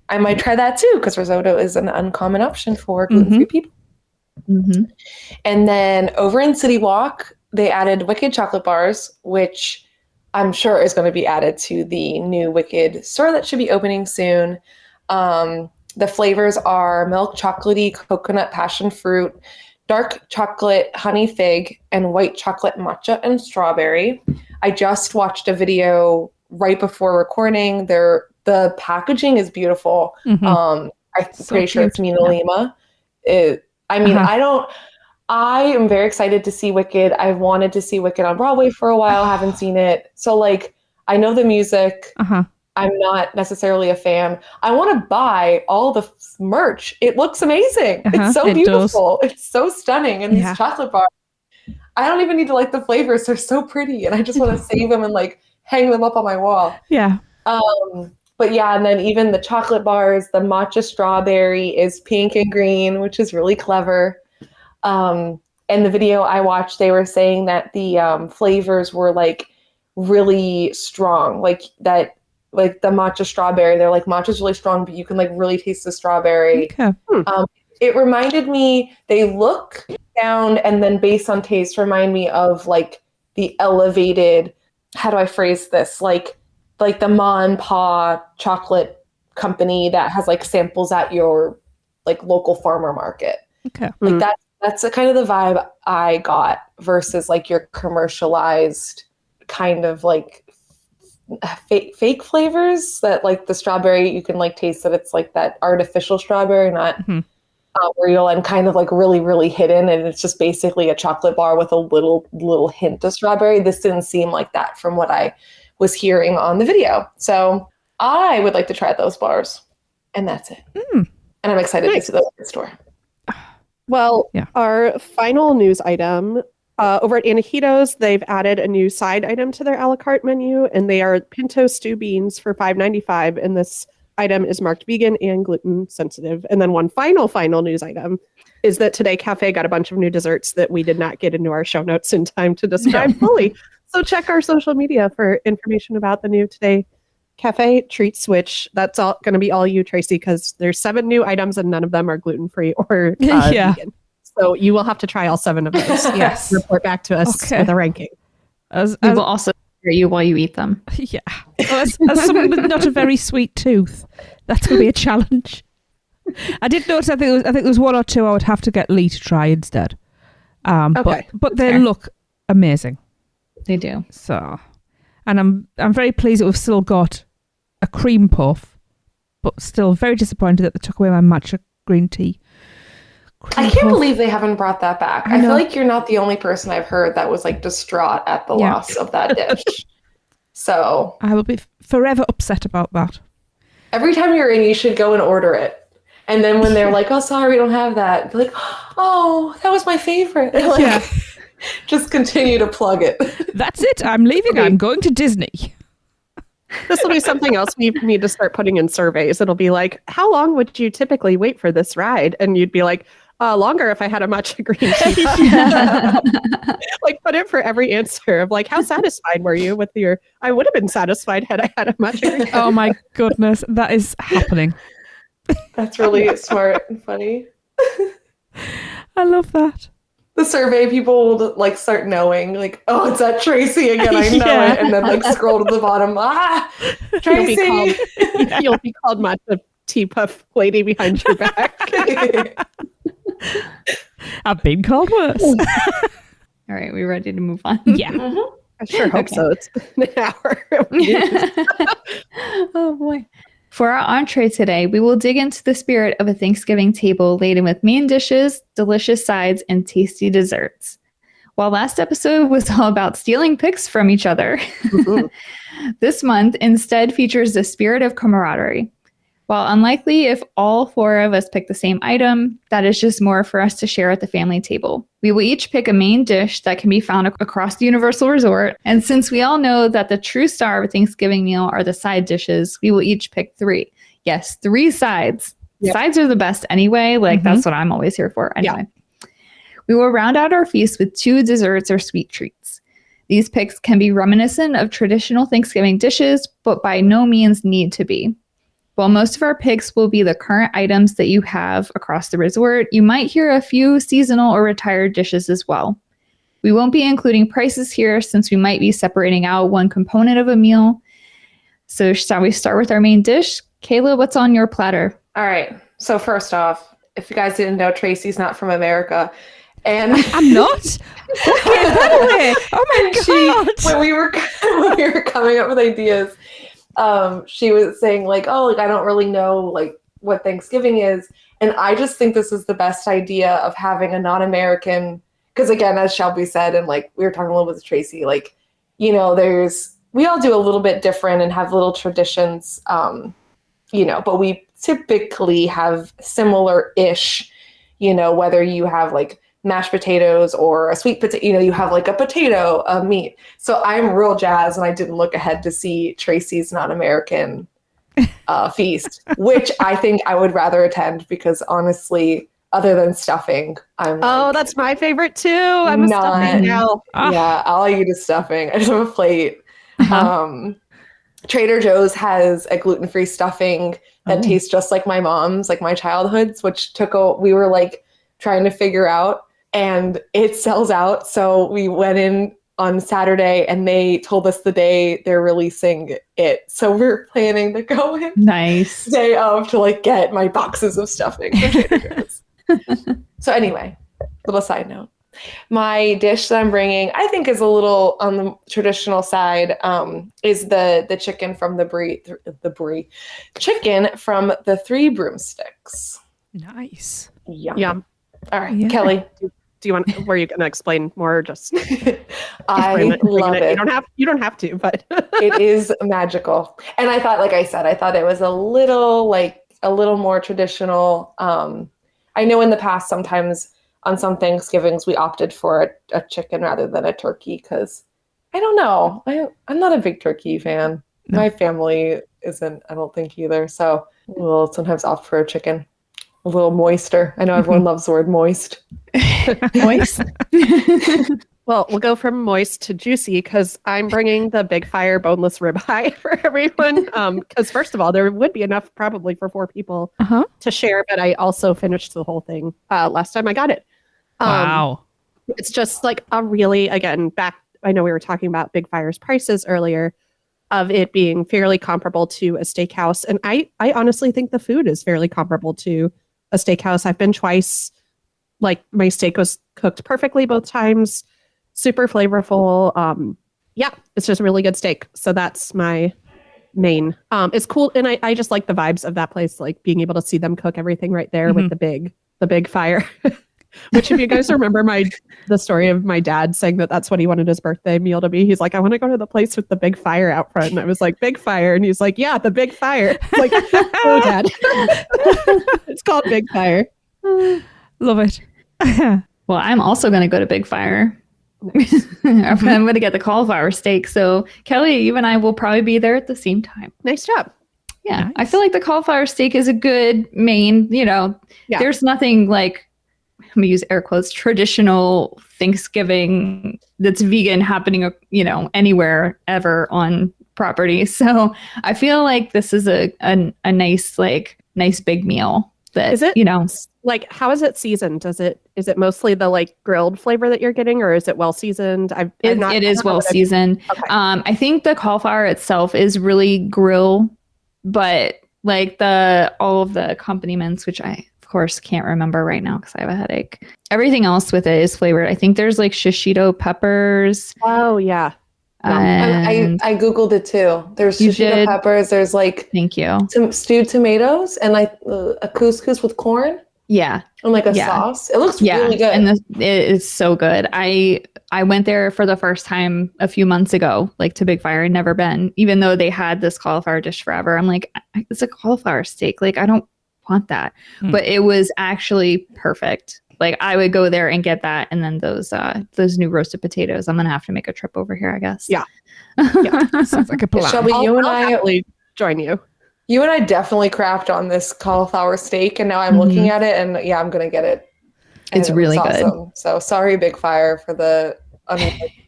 I might try that too, because risotto is an uncommon option for gluten-free people. And then over in City Walk, they added Wicked chocolate bars, which I'm sure is going to be added to the new Wicked store that should be opening soon. The flavors are milk chocolatey, coconut passion fruit, dark chocolate honey fig, and white chocolate matcha and strawberry. I just watched a video right before recording. The packaging is beautiful. I'm pretty sure it's Mina Lima. I am very excited to see Wicked. I've wanted to see Wicked on Broadway for a while. Haven't seen it. So like, I know the music. I'm not necessarily a fan. I want to buy all the merch. It looks amazing. It's so beautiful. It's so stunning. And these chocolate bars, I don't even need to like the flavors. They're so pretty. And I just want to save them and like hang them up on my wall. Yeah. But yeah, and then even the chocolate bars, the matcha strawberry is pink and green, which is really clever. And the video I watched, they were saying that the flavors were like really strong, like the matcha strawberry. They're like, matcha's really strong, but you can like really taste the strawberry. Okay. It reminded me, they look down and then based on taste remind me of like the elevated, how do I phrase this? Like the Ma and Pa chocolate company that has like samples at your like local farmer market. Okay. Like that's the kind of the vibe I got versus like your commercialized kind of like fake flavors that like the strawberry, you can like taste that it's like that artificial strawberry, not real and kind of like really, really hidden. And it's just basically a chocolate bar with a little hint of strawberry. This didn't seem like that from what I was hearing on the video. So I would like to try those bars, and that's it. And I'm excited to see those at the store. Well, our final news item, over at Antojitos, they've added a new side item to their a la carte menu, and they are pinto stew beans for $5.95. And this item is marked vegan and gluten sensitive. And then one final news item is that Today Cafe got a bunch of new desserts that we did not get into our show notes in time to describe fully. So check our social media for information about the new Today Cafe treats, which that's all going to be all you, Tracy, because there's 7 new items and none of them are gluten-free or vegan. So you will have to try all 7 of those. Yes. Report back to us with a ranking. We will also hear you while you eat them. Yeah. As someone with not a very sweet tooth, that's going to be a challenge. I did notice, I think there was 1 or 2 I would have to get Lee to try instead. But they look amazing. They do. So, and I'm very pleased that we've still got a cream puff, but still very disappointed that they took away my matcha green tea. I can't believe they haven't brought that back. I feel like you're not the only person I've heard that was like distraught at the loss of that dish. So I will be forever upset about that. Every time you're in, you should go and order it. And then when they're like, oh, sorry, we don't have that. Be like, oh, that was my favorite. Like, just continue to plug it. That's it. I'm leaving. I'm going to Disney. This will be something else we need to start putting in surveys. It'll be like, how long would you typically wait for this ride? And you'd be like, longer if I had a matcha green tea. Like put it for every answer of like, how satisfied were you with your, I would have been satisfied had I had a matcha green tea. Oh my goodness, that is happening. That's really smart and funny. I love that. The survey people will like start knowing like, oh, it's that Tracy again. I know it. And then like scroll to the bottom. Tracy. You'll be called matcha tea puff lady behind your back. I've been called worse. All right, we ready to move on? Yeah. I sure hope so. It's been an hour. Oh boy. For our entree today, we will dig into the spirit of a Thanksgiving table laden with main dishes, delicious sides, and tasty desserts. While last episode was all about stealing picks from each other, this month instead features the spirit of camaraderie. While unlikely if all 4 of us pick the same item, that is just more for us to share at the family table. We will each pick a main dish that can be found across the Universal Resort. And since we all know that the true star of a Thanksgiving meal are the side dishes, we will each pick 3. Yes, 3 sides. Yep. Sides are the best anyway. Like that's what I'm always here for anyway. Yeah. We will round out our feast with 2 desserts or sweet treats. These picks can be reminiscent of traditional Thanksgiving dishes, but by no means need to be. While most of our picks will be the current items that you have across the resort, you might hear a few seasonal or retired dishes as well. We won't be including prices here since we might be separating out one component of a meal. So shall we start with our main dish? Kayla, what's on your platter? All right. So first off, if you guys didn't know, Tracy's not from America. And I'm not? Okay, by the way. Oh my God. When we were coming up with ideas, she was saying like, oh, like I don't really know like what Thanksgiving is. And I just think this is the best idea of having a non-American, because again, as Shelby said, and like we were talking a little bit with Tracy, like, you know, there's we all do a little bit different and have little traditions, but we typically have similar-ish, whether you have like mashed potatoes or a sweet potato, you have like a potato, a meat. So I'm real jazzed, and I didn't look ahead to see Tracy's Non-American feast, which I think I would rather attend because honestly, other than stuffing, that's my favorite too. I'm a stuffing gal. Yeah, I'll eat a stuffing. I just have a plate. Trader Joe's has a gluten-free stuffing that tastes just like my mom's, like my childhood's, which we were like trying to figure out, and it sells out. So we went in on Saturday and they told us the day they're releasing it. So we're planning to go in day of to like get my boxes of stuffing from Trader Joe's. So anyway, little side note. My dish that I'm bringing, I think is a little on the traditional side, is the chicken from chicken from the Three Broomsticks. Nice. Yum. All right, Kelly. Do you want? Were you going to explain more? Or just I love it. You don't have to, but it is magical. And I thought, like I said, it was a little more traditional. I know in the past, sometimes on some Thanksgivings, we opted for a chicken rather than a turkey because I don't know. I'm not a big turkey fan. No. My family isn't, I don't think either. So we'll sometimes opt for a chicken. A little moister. I know everyone loves the word moist. Moist? Well, we'll go from moist to juicy because I'm bringing the Big Fire boneless ribeye for everyone. Because first of all, there would be enough probably for 4 people to share, but I also finished the whole thing last time I got it. Wow. It's just like a really, again, I know we were talking about Big Fire's prices earlier, of it being fairly comparable to a steakhouse. And I honestly think the food is fairly comparable to a steakhouse. I've been twice. Like my steak was cooked perfectly both times. Super flavorful. It's just a really good steak. So that's my main. It's cool. And I just like the vibes of that place, like being able to see them cook everything right there with the big fire. Which, if you guys remember the story of my dad saying that's what he wanted his birthday meal to be, he's like, I want to go to the place with the big fire out front. And I was like, big fire. And he's like, yeah, the big fire. Like, oh, Dad. It's called Big Fire. Love it. Well, I'm also going to go to Big Fire. I'm going to get the cauliflower steak. So Kelly, you and I will probably be there at the same time. Nice job. Yeah. Nice. I feel like the cauliflower steak is a good main, there's nothing like, I'm going to use air quotes, traditional Thanksgiving that's vegan happening, anywhere ever on property. So I feel like this is a nice big meal. That, is it, like, how is it seasoned? Is it mostly the like grilled flavor that you're getting, or is it well seasoned? It is well seasoned. Okay. I think the cauliflower itself is really grill, but like all of the accompaniments, which I of course can't remember right now because I have a headache. Everything else with it is flavored. I think there's like shishito peppers. Oh yeah. I Googled it too. There's shishito peppers. There's like some stewed tomatoes and like a couscous with corn. Yeah. And like a sauce. It looks really good. And it is so good. I went there for the first time a few months ago, like to Big Fire. I'd never been, even though they had this cauliflower dish forever. I'm like, it's a cauliflower steak. Like, I don't want that. But it was actually perfect. Like, I would go there and get that, and then those new roasted potatoes. I'm gonna have to make a trip over here, I guess. Yeah. Sounds like a plan. Shelby, I'll happily join you. You and I definitely crapped on this cauliflower steak, and now I'm looking at it, and I'm gonna get it. And it's really good. Awesome. So sorry, Big Fire, for the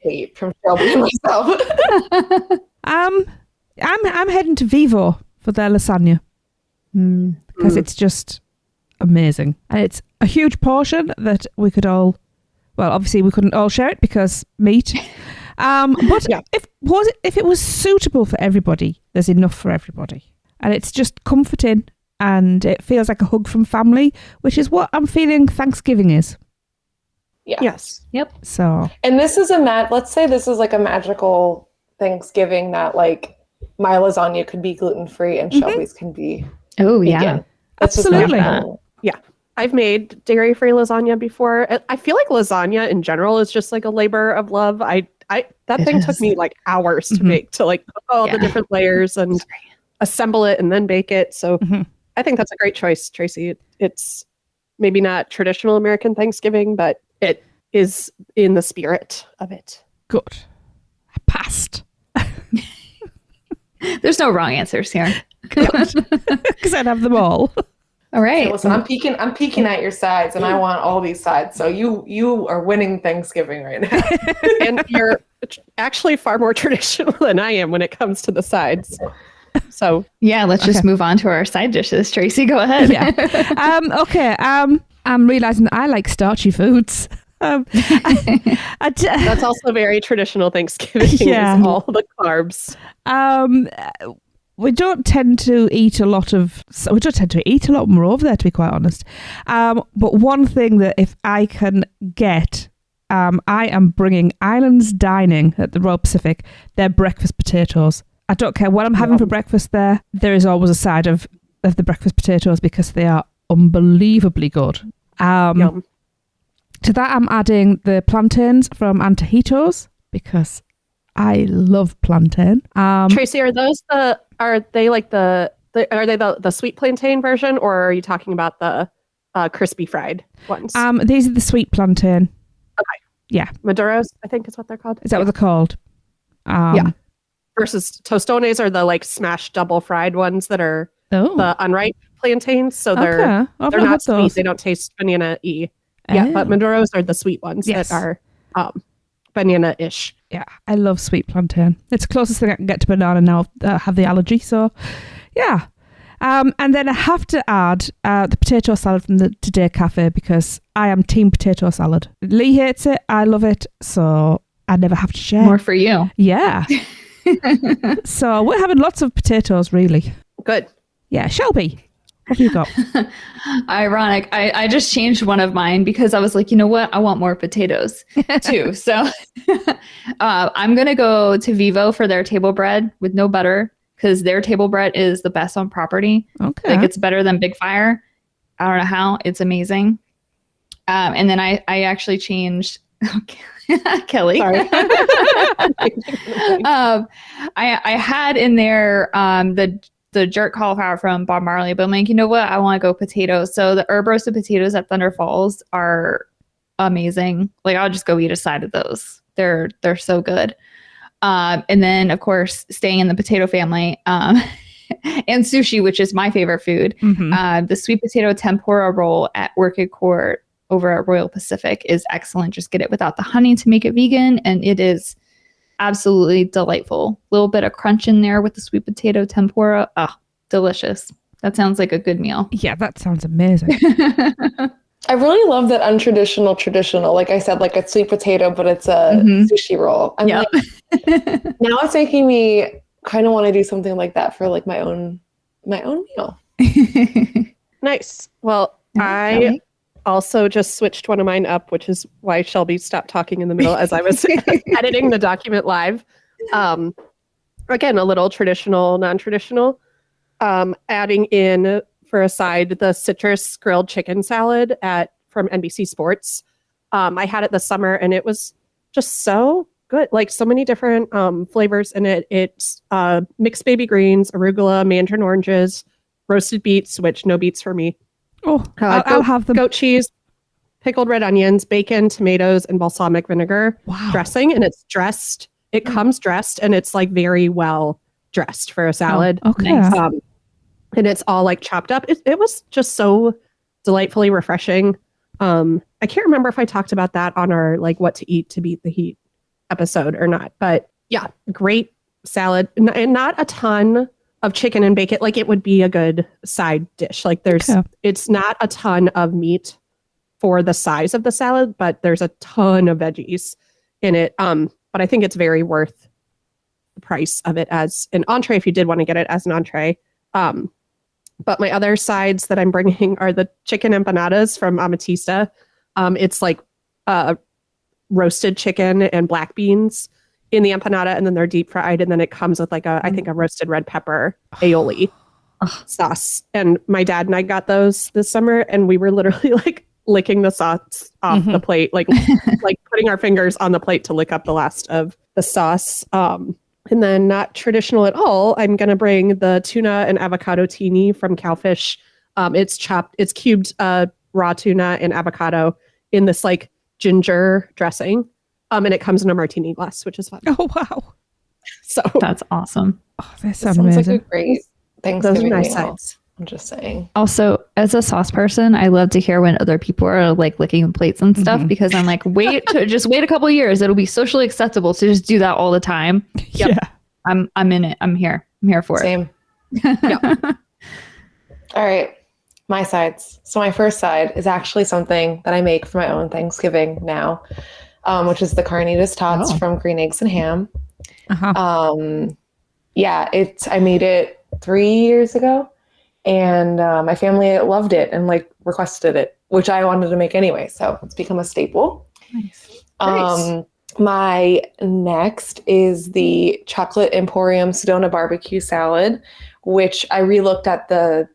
hate from Shelby and myself. I'm heading to Vivo for their lasagna because it's just amazing, and it's a huge portion that we could all. Well, obviously we couldn't all share it because meat. But if it was suitable for everybody, there's enough for everybody, and it's just comforting, and it feels like a hug from family, which is what I'm feeling Thanksgiving is. Yeah. Yes. Yep. So, and this is let's say this is like a magical Thanksgiving that like my lasagna could be gluten-free and Shelby's can be. Oh vegan. yeah. Absolutely. Yeah. I've made dairy-free lasagna before. I feel like lasagna in general is just like a labor of love. I That thing took me like hours to make, to like put all the different layers and assemble it and then bake it. So I think that's a great choice, Tracy. It's maybe not traditional American Thanksgiving, but it is in the spirit of it. Good. I passed. There's no wrong answers here. Because I'd have them all. All right. Hey, listen, I'm peeking at your sides, and I want all these sides. So you are winning Thanksgiving right now. And you're actually far more traditional than I am when it comes to the sides. So yeah, let's just move on to our side dishes. Tracy, go ahead. Okay. I'm realizing that I like starchy foods. That's also very traditional Thanksgiving. Yeah. Is all the carbs. We don't tend to eat a lot more over there, to be quite honest. But one thing that if I can get, I am bringing Islands Dining at the Royal Pacific, their breakfast potatoes. I don't care what I'm having for breakfast there. There is always a side of the breakfast potatoes because they are unbelievably good. Yum. To that, I'm adding the plantains from Antojitos because I love plantain. Tracy, are they the sweet plantain version, or are you talking about the crispy fried ones? These are the sweet plantain. Okay. Yeah. Maduros, I think is what they're called. Is that what they're called? Yeah. Versus tostones are the like smashed double fried ones that are the unripe plantains. So they're not sweet. Those. They don't taste banana-y. Yeah, but Maduros are the sweet ones that are banana-ish. Yeah, I love sweet plantain. It's the closest thing I can get to banana now. I have the allergy, so yeah. And then I have to add the potato salad from the Today Cafe because I am team potato salad. Lee hates it. I love it, so I never have to share. More for you. Yeah. So we're having lots of potatoes, really. Good. Yeah, Shelby, what have you got? Ironic. I just changed one of mine because I was like, you know what? I want more potatoes too. So I'm going to go to Vivo for their table bread with no butter because their table bread is the best on property. Okay. Like it's better than Big Fire. I don't know how. It's amazing. And then I actually changed... Kelly. Sorry. I had in there the jerk cauliflower from Bob Marley, but I'm like, you know what? I want to go potatoes. So the herb roasted potatoes at Thunder Falls are amazing. Like I'll just go eat a side of those. They're so good. And then of course, staying in the potato family, and sushi, which is my favorite food. The sweet potato tempura roll at Orchid Court over at Royal Pacific is excellent. Just get it without the honey to make it vegan, and it is absolutely delightful. A little bit of crunch in there with the sweet potato tempura. Delicious. That sounds like a good meal. Yeah, that sounds amazing. I really love that untraditional traditional. Like I said, like a sweet potato, but it's a sushi roll. I'm like, now it's making me kind of want to do something like that for like my own meal. Nice. Well, I also just switched one of mine up, which is why Shelby stopped talking in the middle as I was editing the document live. Again, a little traditional, non-traditional. Adding in for a side the citrus grilled chicken salad from NBC Sports. I had it this summer and it was just so good. Like so many different flavors in it. It's mixed baby greens, arugula, mandarin oranges, roasted beets, which no beets for me. Oh, I'll have them. Goat cheese, pickled red onions, bacon, tomatoes, and balsamic vinegar dressing. And it's dressed. It comes dressed, and it's like very well dressed for a salad. Oh, okay. And it's all like chopped up. It was just so delightfully refreshing. I can't remember if I talked about that on our like what to eat to beat the heat episode or not. But yeah, great salad, and not a ton of chicken and bacon. Like it would be a good side dish. Like it's not a ton of meat for the size of the salad, but there's a ton of veggies in it. But I think it's very worth the price of it as an entree if you did want to get it as an entree. But my other sides that I'm bringing are the chicken empanadas from Amatista. It's like roasted chicken and black beans in the empanada, and then they're deep fried, and then it comes with like I think a roasted red pepper aioli sauce. And my dad and I got those this summer, and we were literally like licking the sauce off the plate, like putting our fingers on the plate to lick up the last of the sauce. And then not traditional at all, I'm going to bring the tuna and avocado teeny from Cowfish. It's cubed raw tuna and avocado in this like ginger dressing. And it comes in a martini glass, which is fun. Oh, wow. So that's awesome. Oh, that sounds amazing. Like a great Thanksgiving Those are nice meal. sides. I'm just saying. Also, as a sauce person, I love to hear when other people are like licking plates and stuff because I'm like, wait a couple years. It'll be socially acceptable to just do that all the time. Yep. Yeah. I'm in it. I'm here for Same. it. Same. All right. My sides. So my first side is actually something that I make for my own Thanksgiving now, which is the carnitas tots from Green Eggs and Ham. Uh-huh. I made it 3 years ago. And my family loved it and like requested it, which I wanted to make anyway. So it's become a staple. Nice. My next is the Chocolate Emporium Sedona barbecue salad, which I relooked at the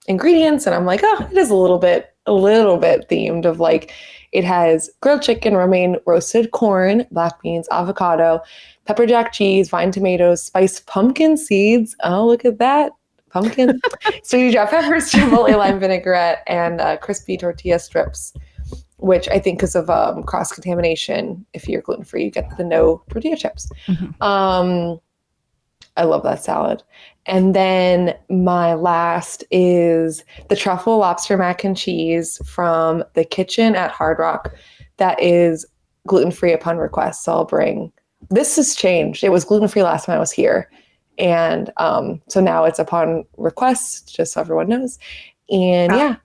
ingredients and I'm like, oh, it is a little bit themed of like, it has grilled chicken, romaine, roasted corn, black beans, avocado, pepper jack cheese, vine tomatoes, spiced pumpkin seeds. Oh, look at that. Pumpkin, sweetie drop peppers, chipotle lime vinaigrette, and crispy tortilla strips, which I think because of cross-contamination, if you're gluten-free, you get the no tortilla chips. Mm-hmm. I love that salad. And then my last is the truffle lobster mac and cheese from the kitchen at Hard Rock that is gluten-free upon request. So I'll bring, this has changed. It was gluten-free last time I was here. And so now it's upon request, just so everyone knows. And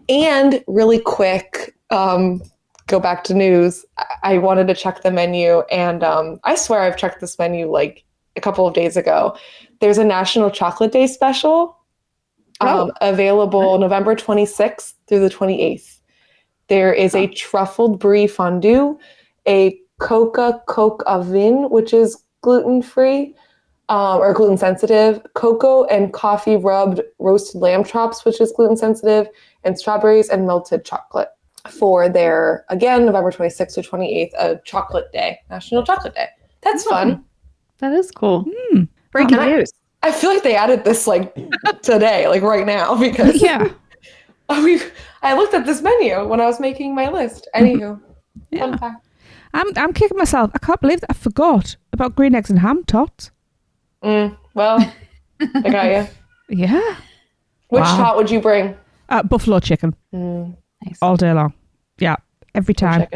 and really quick, go back to news. I wanted to check the menu, and I swear I've checked this menu like a couple of days ago. There's a National Chocolate Day special available November 26th through the 28th. There is a truffled brie fondue, a coca coke oven, which is gluten-free, or gluten sensitive, cocoa and coffee rubbed roasted lamb chops, which is gluten sensitive, and strawberries and melted chocolate for their, again, November 26th to 28th, a chocolate day, National Chocolate Day. That's fun. That is cool. Breaking news. I feel like they added this like today, like right now, because I looked at this menu when I was making my list. Anywho, fun fact. I'm kicking myself. I can't believe that I forgot about green eggs and ham tots. Well, I got you. Yeah. Which tot would you bring? Buffalo chicken. Nice. All day long. Yeah, every time.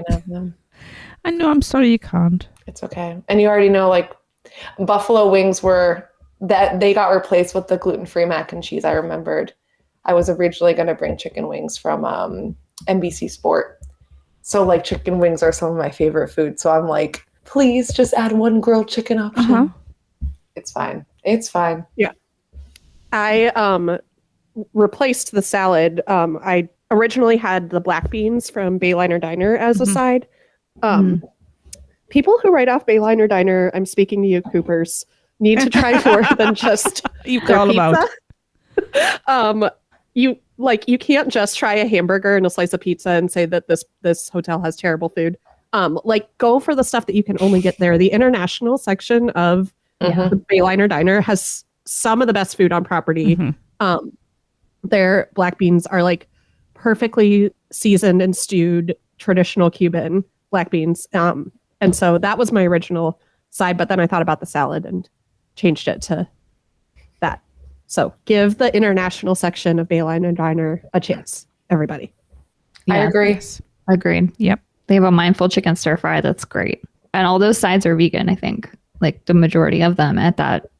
I know, I'm sorry you can't. It's okay. And you already know, like, buffalo wings they got replaced with the gluten-free mac and cheese. I remembered I was originally going to bring chicken wings from NBC Sport. So, like, chicken wings are some of my favorite foods. So I'm like, please just add one grilled chicken option. Uh-huh. It's fine. It's fine. Yeah. I replaced the salad. I originally had the black beans from Bayliner Diner as a side. People who write off Bayliner Diner, I'm speaking to you, Coopers, need to try more than just you call them out. You can't just try a hamburger and a slice of pizza and say that this hotel has terrible food. Go for the stuff that you can only get there. The international section of the Bayliner Diner has some of the best food on property. Their black beans are like perfectly seasoned and stewed traditional Cuban black beans. And so that was my original side, but then I thought about the salad and changed it to that. So give the international section of Bayliner Diner a chance, everybody. Yeah, I agree. Yes. Agreed. Yep. They have a mindful chicken stir fry. That's great. And all those sides are vegan, I think. Like the majority of them at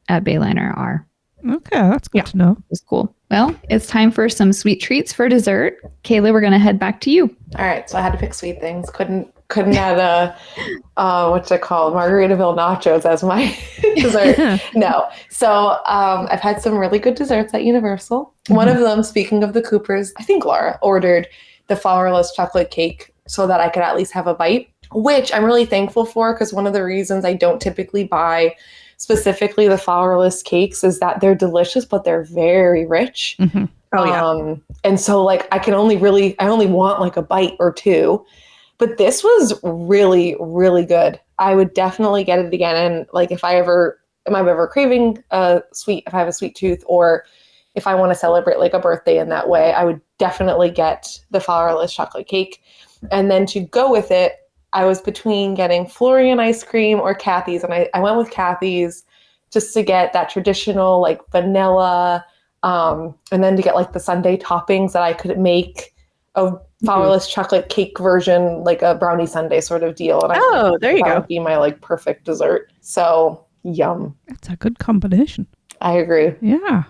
Bayliner are. Okay, that's good to know. It's cool. Well, it's time for some sweet treats for dessert. Kayla, we're going to head back to you. All right. So I had to pick sweet things. Couldn't add what's it called? Margaritaville nachos as my dessert. No. So I've had some really good desserts at Universal. One of them, speaking of the Coopers, I think Laura ordered the flourless chocolate cake so that I could at least have a bite, which I'm really thankful for, because one of the reasons I don't typically buy specifically the flourless cakes is that they're delicious, but they're very rich. Oh yeah. And so like I only want like a bite or two. But this was really, really good. I would definitely get it again. And like, if I'm ever craving a sweet, if I have a sweet tooth, or if I want to celebrate like a birthday in that way, I would definitely get the flourless chocolate cake. And then to go with it, I was between getting Florian ice cream or Kathy's. And I went with Kathy's just to get that traditional like vanilla, and then to get like the sundae toppings that I could make a flourless chocolate cake version, like a brownie sundae sort of deal. And there you go. That would be my like perfect dessert. So yum. That's a good combination. I agree. Yeah.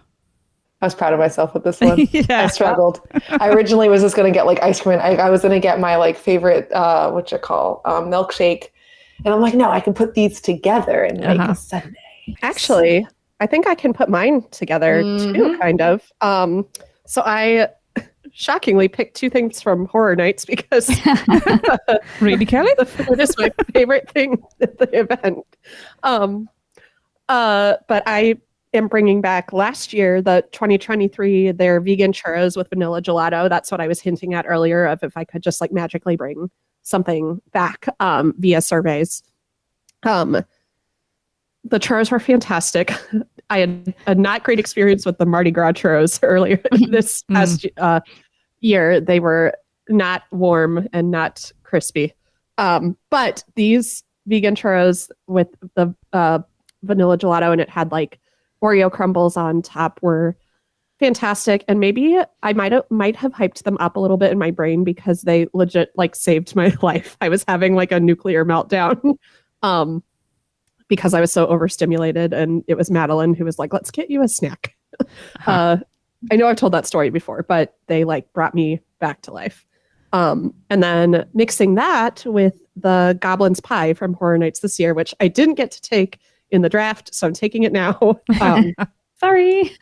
I was proud of myself with this one. Yeah. I struggled. I originally was just going to get like ice cream. I was going to get my like favorite, milkshake. And I'm like, no, I can put these together and make a sundae. Actually, I think I can put mine together too, kind of. So I shockingly picked two things from Horror Nights because really, Kelly? The food is my favorite thing at the event. But I am bringing back last year, the 2023, their vegan churros with vanilla gelato. That's what I was hinting at earlier, of if I could just like magically bring something back via surveys. The churros were fantastic. I had a not great experience with the Mardi Gras churros earlier this past year. They were not warm and not crispy. But these vegan churros with the vanilla gelato, and it had like Oreo crumbles on top, were fantastic. And maybe I might have hyped them up a little bit in my brain because they legit like saved my life. I was having like a nuclear meltdown. Because I was so overstimulated, and it was Madeline who was like, let's get you a snack. I know I've told that story before, but they like brought me back to life. And then mixing that with the Goblin's Pie from Horror Nights this year, which I didn't get to take in the draft, so I'm taking it now. Sorry.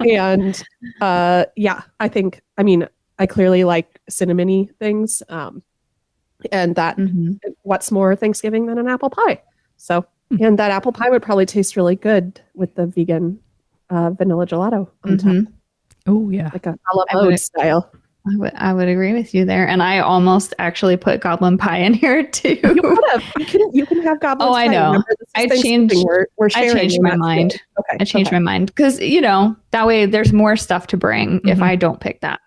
And I clearly like cinnamony things. And that what's more Thanksgiving than an apple pie? So, and that apple pie would probably taste really good with the vegan vanilla gelato on top. Oh yeah, like a la mode style. I would agree with you there, and I almost actually put goblin pie in here too. You could have. You can have goblin pie. I know. I changed my mind. Okay. I changed my mind because that way there's more stuff to bring if I don't pick that.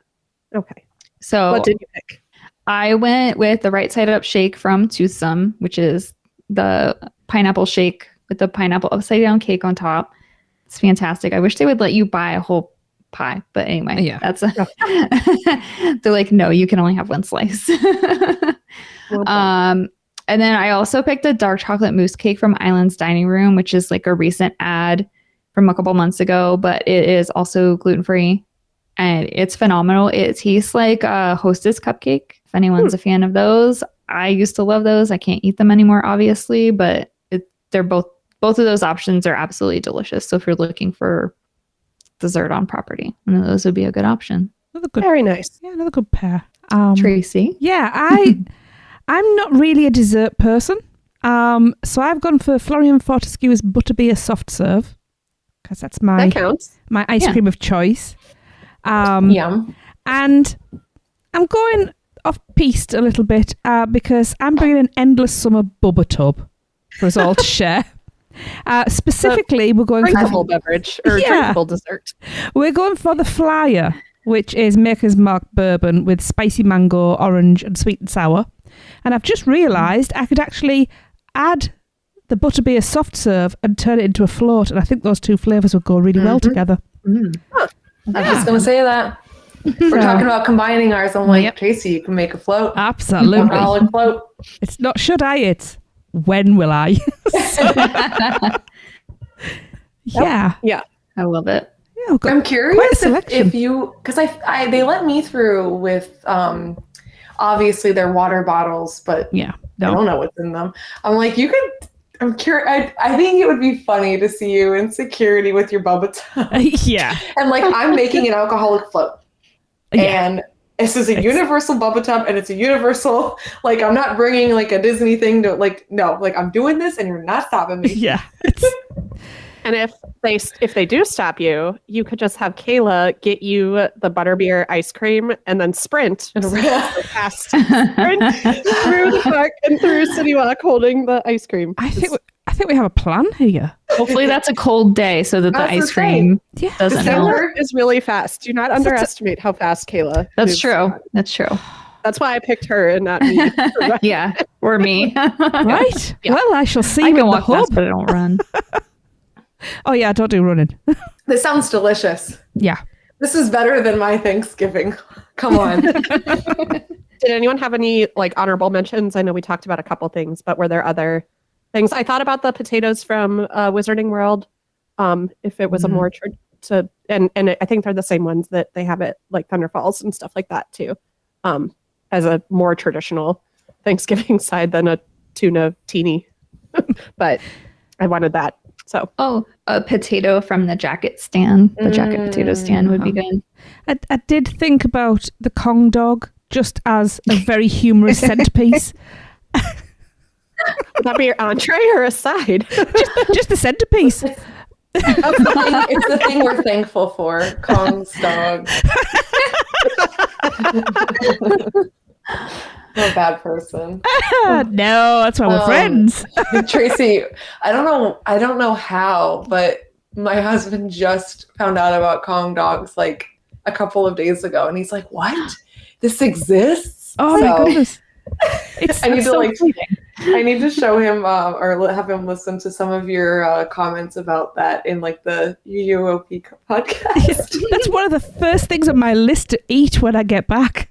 Okay. So what did you pick? I went with the Right Side Up shake from ToU, which is the pineapple shake with the pineapple upside down cake on top. It's fantastic. I wish they would let you buy a whole pie, but anyway, that's they're like, no, you can only have one slice. And then I also picked a dark chocolate mousse cake from Island's Dining Room, which is like a recent ad from a couple months ago, but it is also gluten-free and it's phenomenal. It tastes like a Hostess cupcake. If anyone's a fan of those, I used to love those. I can't eat them anymore, obviously, but they're both of those options are absolutely delicious. So if you're looking for dessert on property, one of those would be a good option. Very nice. Yeah, another good pair. Tracy? Yeah, I'm not really a dessert person. So I've gone for Florian Fortescue's Butterbeer soft serve because that's my ice cream of choice. Yum. And I'm going off-piste a little bit because I'm bringing an endless summer Bubba tub for us all to share. Specifically, we're going drinkable beverage or drinkable dessert. We're going for the Flyer, which is Maker's Mark bourbon with spicy mango, orange, and sweet and sour. And I've just realised I could actually add the butterbeer soft serve and turn it into a float, and I think those two flavours would go really well together. I was just going to say that. We're talking about combining ours. I'm like, Tracy, you can make a float. Absolutely. Alcoholic float. It's not should I, it's when will I? Yeah. I love it. Yeah, I'm curious if you, because they let me through with obviously their water bottles, but I don't know what's in them. I'm like, I'm curious. I think it would be funny to see you in security with your Bubba tub. And like I'm making an alcoholic float. And this is a universal Bubba tub, and it's a universal, like, I'm not bringing like a Disney thing to, like, no, like I'm doing this and you're not stopping me. And if they do stop you, you could just have Kayla get you the butterbeer ice cream and then sprint fast sprint through the park and through City Walk holding the ice cream. I think we have a plan here. Hopefully that's a cold day so that the ice cream doesn't melt. Kayla is really fast. Do not underestimate how fast Kayla That's is. true. That's true. That's why I picked her and not me. Yeah, or me. Right. Yeah. Well, I shall see I you can in the walk fast, hub. but I don't run. Oh, yeah, I don't do running. This sounds delicious. Yeah. This is better than my Thanksgiving. Come on. Did anyone have any like honorable mentions? I know we talked about a couple things, but were there other things? I thought about the potatoes from Wizarding World. If it was a more and I think they're the same ones that they have at like Thunder Falls and stuff like that too. As a more traditional Thanksgiving side than a tuna teeny. But I wanted that. So a potato from the jacket stand. The jacket potato stand would be good. I did think about the Kong dog just as a very humorous centerpiece. Would that be your entree or a side? just the centerpiece. It's the thing we're thankful for. Kong's dog. I'm a bad person. No, that's why we're friends. Tracy, I don't know how, but my husband just found out about Kong dogs like a couple of days ago, and he's like, "What? This exists?" Oh my goodness! I need to show him or have him listen to some of your comments about that in like the UUOP podcast. That's one of the first things on my list to eat when I get back.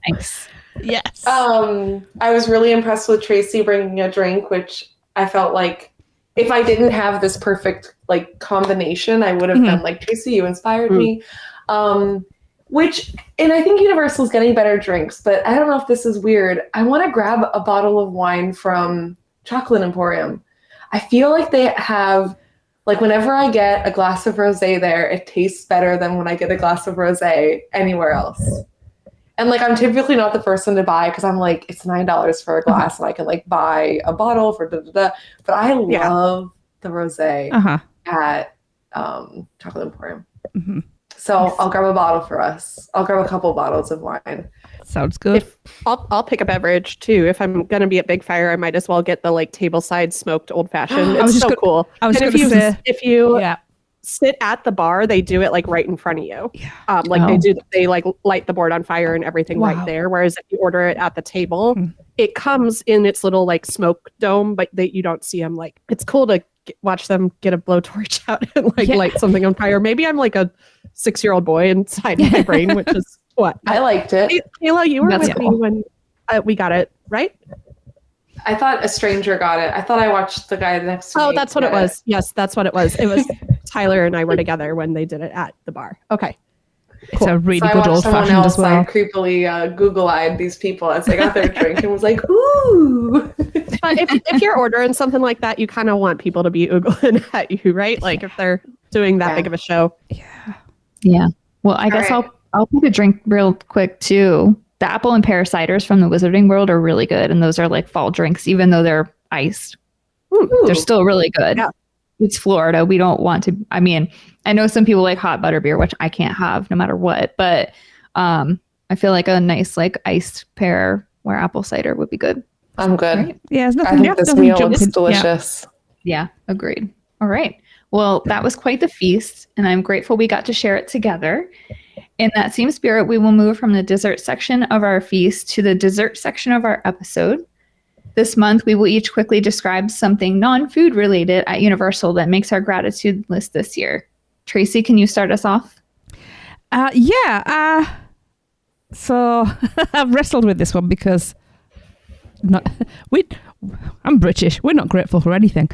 Nice. Yes. I was really impressed with Tracy bringing a drink, which I felt like if I didn't have this perfect like combination, I would have been like, Tracy, you inspired me. And I think Universal's getting better drinks, but I don't know if this is weird. I want to grab a bottle of wine from Chocolate Emporium. I feel like they have, like whenever I get a glass of rosé there, it tastes better than when I get a glass of rosé anywhere else. And like, I'm typically not the person to buy because I'm like, it's $9 for a glass and I can like buy a bottle for da-da-da. But I love the rosé at Chocolate Emporium. Mm-hmm. So I'll grab a bottle for us. I'll grab a couple bottles of wine. Sounds good. I'll pick a beverage too. If I'm going to be at Big Fire, I might as well get the like tableside smoked old fashioned. It's so cool. I was going to say, if you sit at the bar, they do it like right in front of you. Yeah. They like light the board on fire and everything right there. Whereas if you order it at the table, it comes in its little like smoke dome, but you don't see them. Like it's cool to watch them get a blowtorch out and like light something on fire. Maybe I'm like a 6-year-old boy inside my brain, which is what I liked it. Kayla, you were with me when we got it, right? I thought a stranger got it. I thought I watched the guy next to me. Oh, that's what it was. Yes, that's what it was. It was Tyler and I were together when they did it at the bar. Okay. It's a really good old fashioned as well. I creepily Google-eyed these people as they got their drink and was like, ooh. But if you're ordering something like that, you kind of want people to be oogling at you, right? Like if they're doing that big of a show. Yeah. Well, I guess I'll pick a drink real quick too. The apple and pear ciders from the Wizarding World are really good. And those are like fall drinks, even though they're iced. Ooh. They're still really good. Yeah. It's Florida. We don't want to, I mean, I know some people like hot butterbeer, which I can't have no matter what, but I feel like a nice like iced pear or apple cider would be good. I'm good. Right? Yeah, there's nothing. I think this meal is delicious. Yeah, agreed. All right. Well, that was quite the feast, and I'm grateful we got to share it together. In that same spirit, we will move from the dessert section of our feast to the dessert section of our episode. This month, we will each quickly describe something non-food related at Universal that makes our gratitude list this year. Tracy, can you start us off? So I've wrestled with this one because I'm British. We're not grateful for anything.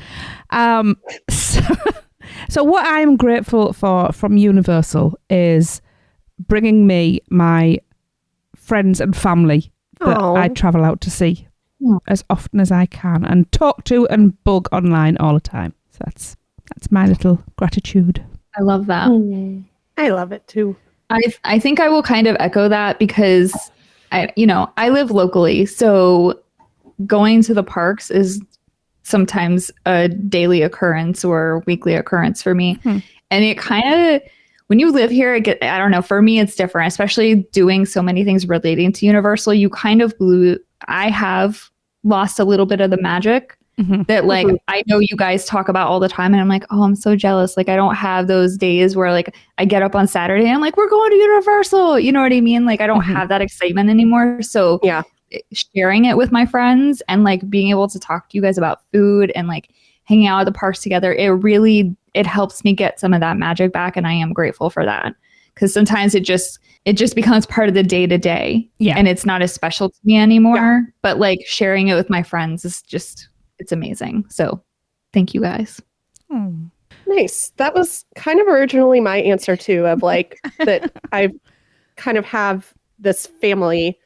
So what I'm grateful for from Universal is bringing me my friends and family that I travel out to see as often as I can and talk to and bug online all the time. So that's my little gratitude. I love that. I love it too. I think I will kind of echo that because I live locally, so going to the parks is sometimes a daily occurrence or weekly occurrence for me. And it kind of, when you live here, I don't know, for me, it's different, especially doing so many things relating to Universal. You kind of I have lost a little bit of the magic that like, I know you guys talk about all the time. And I'm like, oh, I'm so jealous. Like, I don't have those days where like I get up on Saturday and I'm like, we're going to Universal. You know what I mean? Like, I don't have that excitement anymore. So yeah, sharing it with my friends and like being able to talk to you guys about food and like hanging out at the parks together, it helps me get some of that magic back. And I am grateful for that, because sometimes it just becomes part of the day to day and it's not as special to me anymore. But like sharing it with my friends is just, it's amazing. So thank you guys. Nice. That was kind of originally my answer too, of like that I kind of have this family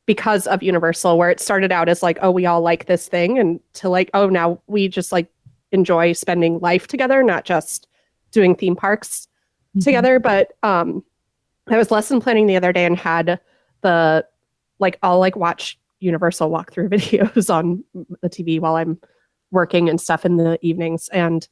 because of Universal, where it started out as like, oh, we all like this thing, and to like, oh, now we just like enjoy spending life together, not just doing theme parks together. But I was lesson planning the other day and had I'll like watch Universal walkthrough videos on the TV while I'm working and stuff in the evenings. And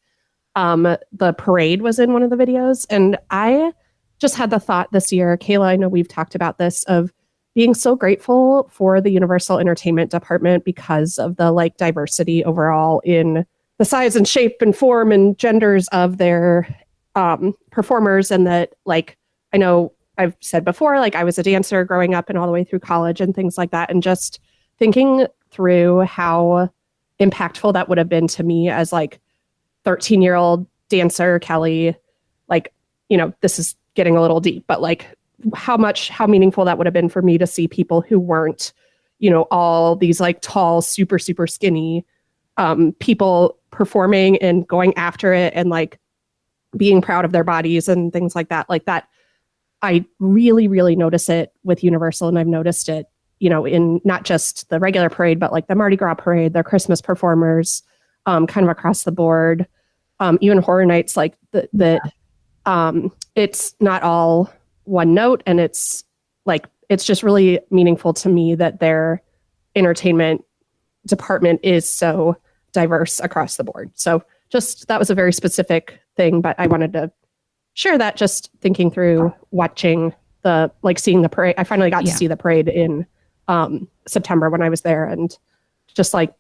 the parade was in one of the videos. And I just had the thought this year, Kayla, I know we've talked about this, of being so grateful for the Universal Entertainment Department because of the like diversity overall in the size and shape and form and genders of their performers. And that, like, I know I've said before, like I was a dancer growing up and all the way through college and things like that. And just thinking through how impactful that would have been to me as like 13-year-old dancer Kelly, like, you know, this is getting a little deep, but like how meaningful that would have been for me to see people who weren't, you know, all these like tall, super, super skinny people performing and going after it and like being proud of their bodies and things like that. Like that, I really, really notice it with Universal, and I've noticed it, you know, in not just the regular parade, but like the Mardi Gras parade, their Christmas performers, kind of across the board, even Horror Nights, like it's not all one note, and it's like, it's just really meaningful to me that their entertainment department is so diverse across the board. So just, that was a very specific thing, but I wanted to share that, just thinking through watching seeing the parade. I finally got to see the parade in September when I was there, and just like,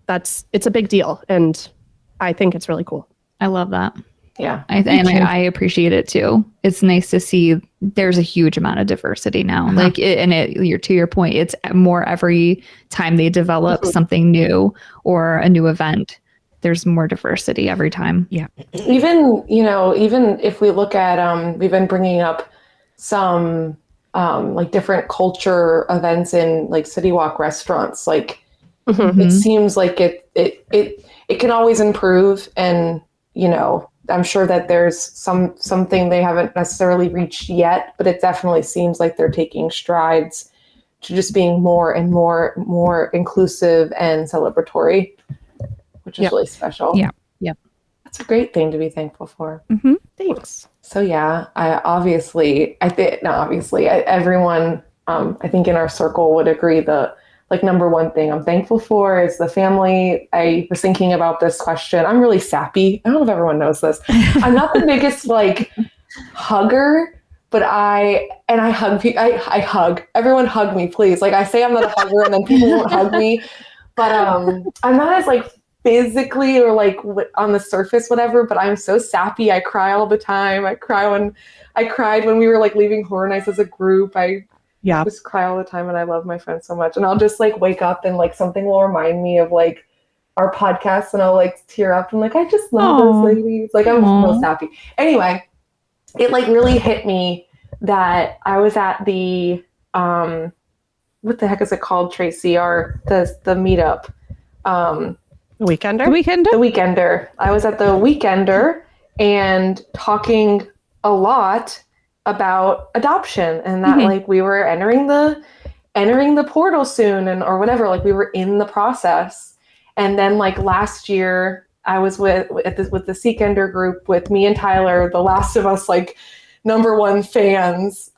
it's a big deal. And I think it's really cool. I love that. Yeah. I appreciate it too. It's nice to see there's a huge amount of diversity now. You're to your point, it's more every time they develop something new or a new event, there's more diversity every time. Yeah. Even if we look at, we've been bringing up some like different culture events in like City Walk restaurants. Like it seems like it can always improve, and, you know, I'm sure that there's something they haven't necessarily reached yet, but it definitely seems like they're taking strides to just being more and more inclusive and celebratory, which is really special. Yeah. Yeah. That's a great thing to be thankful for. Thanks. So yeah, everyone, I think in our circle would agree like number one thing I'm thankful for is the family. I was thinking about this question. I'm really sappy. I don't know if everyone knows this. I'm not the biggest like hugger, but I hug people. I hug. Everyone hug me, please. Like I say I'm not a hugger and then people won't hug me. But I'm not as like physically or like on the surface, whatever, but I'm so sappy. I cry all the time. I cried when we were like leaving Horror Nights as a group. I just cry all the time, and I love my friends so much. And I'll just like wake up and like something will remind me of like our podcast, and I'll like tear up and like, I just love those ladies. Like I'm so happy. Anyway, it like really hit me that I was at the what the heck is it called, Tracy? The meetup. The Weekender? The Weekender. I was at the Weekender and talking a lot about adoption, and that like we were entering the portal soon, and or whatever, like we were in the process. And then like last year I was with the Seekender group with me and Tyler, the Last of Us like #1 fans,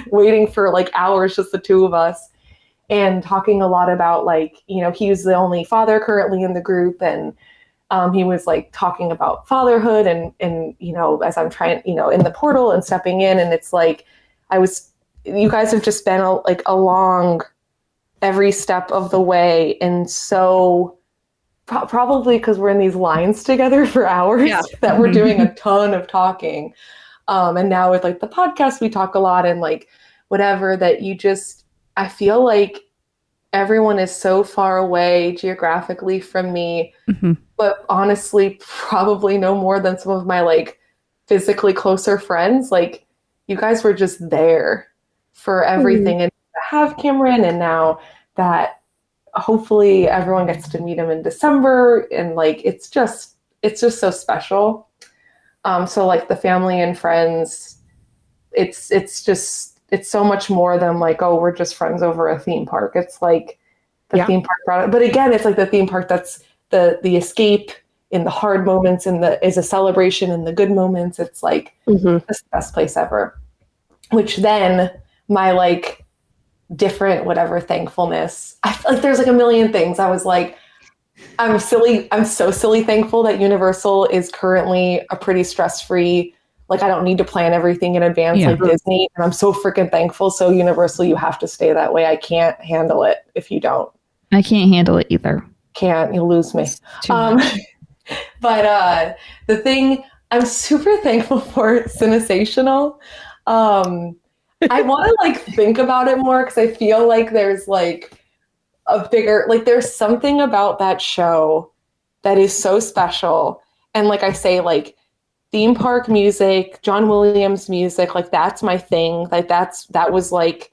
waiting for like hours, just the two of us. and talking a lot about like, you know, he was the only father currently in the group, and he was like talking about fatherhood and, you know, as I'm trying, you know, in the portal and stepping in, and it's like, you guys have just been along every step of the way. And so probably because we're in these lines together for hours that we're doing a ton of talking. And now with like the podcast, we talk a lot and like whatever that I feel like everyone is so far away geographically from me, but honestly, probably no more than some of my like physically closer friends. Like you guys were just there for everything. And to have Cameron, and now that hopefully everyone gets to meet him in December, and like it's just so special. So like the family and friends, it's so much more than like, oh, we're just friends over a theme park. It's like the theme park brought it. But again, it's like the theme park that's the escape in the hard moments, and is a celebration in the good moments. It's like it's the best place ever. Which then my like different whatever thankfulness, I feel like there's like a million things. I was like, I'm so silly thankful that Universal is currently a pretty stress-free, like I don't need to plan everything in advance like Disney, and I'm so freaking thankful. So Universal, you have to stay that way. I can't handle it if you don't. I can't handle it either. You'll lose me. But the thing I'm super thankful for, Sensational. I want to like think about it more, because I feel like there's like a bigger, like there's something about that show that is so special. And like I say, like theme park music, John Williams music, like that's my thing. Like that was like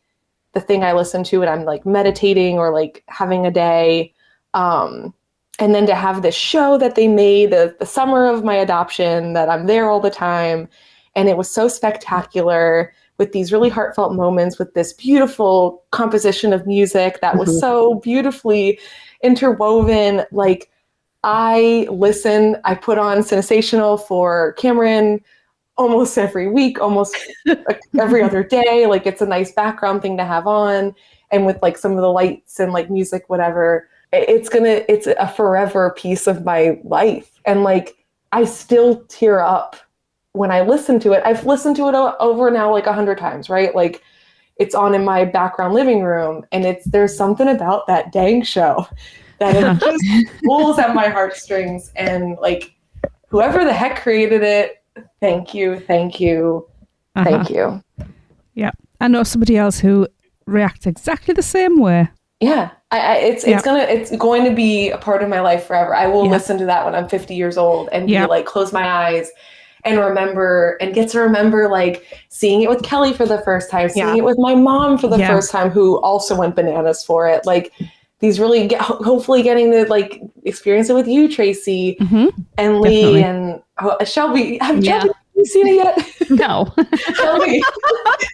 the thing I listen to when I'm like meditating or like having a day. And then to have this show that they made the summer of my adoption, that I'm there all the time. And it was so spectacular, with these really heartfelt moments, with this beautiful composition of music that was so beautifully interwoven. Like I put on Sensational for Cameron almost every week, almost every other day. Like it's a nice background thing to have on. And with like some of the lights and like music, whatever, it's a forever piece of my life. And like, I still tear up when I listen to it. I've listened to it over now like 100 times, right? Like it's on in my background living room, and there's something about that dang show that it just pulls at my heartstrings. And like whoever the heck created it, thank you. Yeah, I know somebody else who reacts exactly the same way. Yeah, it's going to be a part of my life forever. I will listen to that when I'm 50 years old and be like, close my eyes and get to remember like seeing it with Kelly for the first time, seeing it with my mom for the first time, who also went bananas for it. Like these really hopefully getting to like experience it with you, Tracy, and Lee, and Shelby. Shelby, you seen it yet? No. Shelby,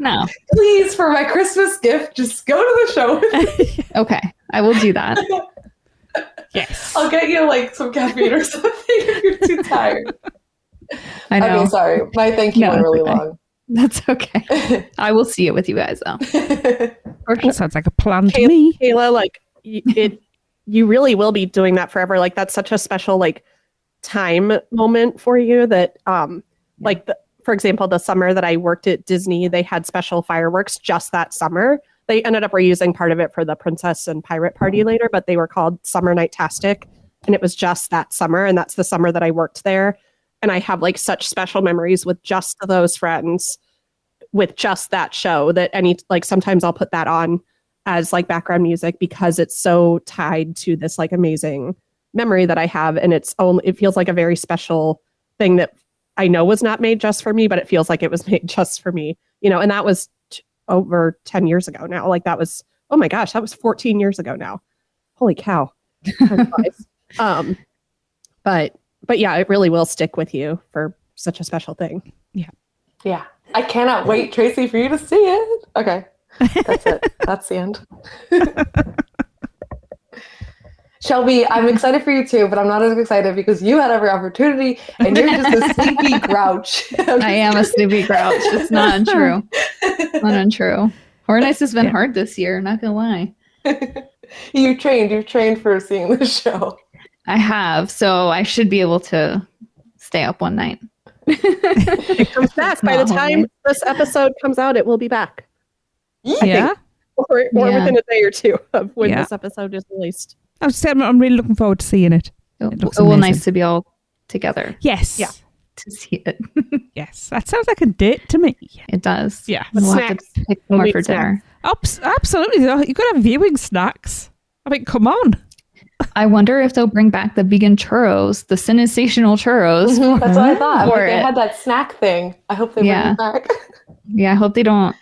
no. Please, for my Christmas gift, just go to the show with me. Okay, I will do that. Yes. I'll get you like some caffeine or something if you're too tired. I know. Okay, sorry. My thank you went really long. That's okay. I will see it with you guys though. That sounds like a plan to me. Kayla, like you really will be doing that forever. Like that's such a special like time moment for you that for example, the summer that I worked at Disney, they had special fireworks just that summer. They ended up reusing part of it for the Princess and Pirate Party later, but they were called Summer Night-tastic, and it was just that summer, and that's the summer that I worked there. And I have like such special memories with just those friends, with just that show, that sometimes I'll put that on as like background music, because it's so tied to this like amazing memory that I have. And it feels like a very special thing that I know was not made just for me, but it feels like it was made just for me, and that was over 10 years ago now. Like that was, oh my gosh, that was 14 years ago now. Holy cow. But yeah, it really will stick with you for such a special thing. Yeah. Yeah. I cannot wait, Tracy, for you to see it. Okay. That's it. That's the end. Shelby, I'm excited for you too, but I'm not as excited because you had every opportunity and you're just a sleepy grouch. I am a sleepy grouch. It's not untrue. Not untrue. Hornice has been hard this year, not gonna lie. You've trained for seeing the show. I have, so I should be able to stay up one night. It comes back. By the time this episode comes out, it will be back. Yeah. Or within a day or two of when this episode is released. I'm really looking forward to seeing it. It looks nice to be all together. Yes. Yeah. To see it. Yes. That sounds like a date to me. It does. Yeah. We'll have to pick more for dinner. Absolutely. You've got to have viewing snacks. I mean, come on. I wonder if they'll bring back the vegan churros, the sensational churros. Mm-hmm. That's what I thought. Like, they had that snack thing. I hope they bring it back. Yeah, I hope they don't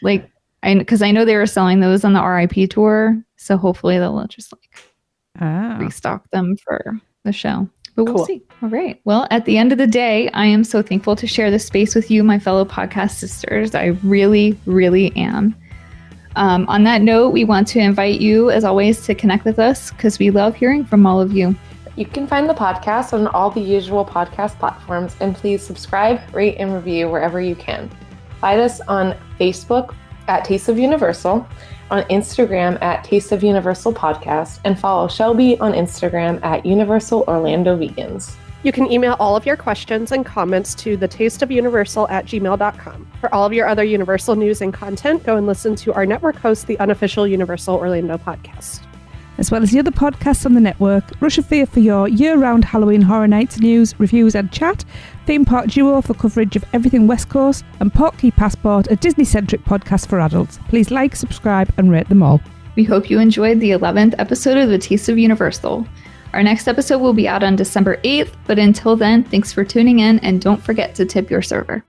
because I know they were selling those on the RIP tour. So hopefully they'll just restock them for the show. But we'll see. All right. Well, at the end of the day, I am so thankful to share this space with you, my fellow podcast sisters. I really, really am. On that note, we want to invite you, as always, to connect with us because we love hearing from all of you. You can find the podcast on all the usual podcast platforms, and please subscribe, rate, and review wherever you can. Find us on Facebook at Taste of Universal, on Instagram at Taste of Universal Podcast, and follow Shelby on Instagram at Universal Orlando Vegans. You can email all of your questions and comments to thetasteofuniversal@gmail.com. For all of your other Universal news and content, go and listen to our network host, the unofficial Universal Orlando podcast. As well as the other podcasts on the network, Rush of Fear for your year-round Halloween Horror Nights news, reviews and chat, Theme Park Duo for coverage of everything West Coast, and Portkey Passport, a Disney-centric podcast for adults. Please like, subscribe and rate them all. We hope you enjoyed the 11th episode of The Taste of Universal. Our next episode will be out on December 8th, but until then, thanks for tuning in and don't forget to tip your server.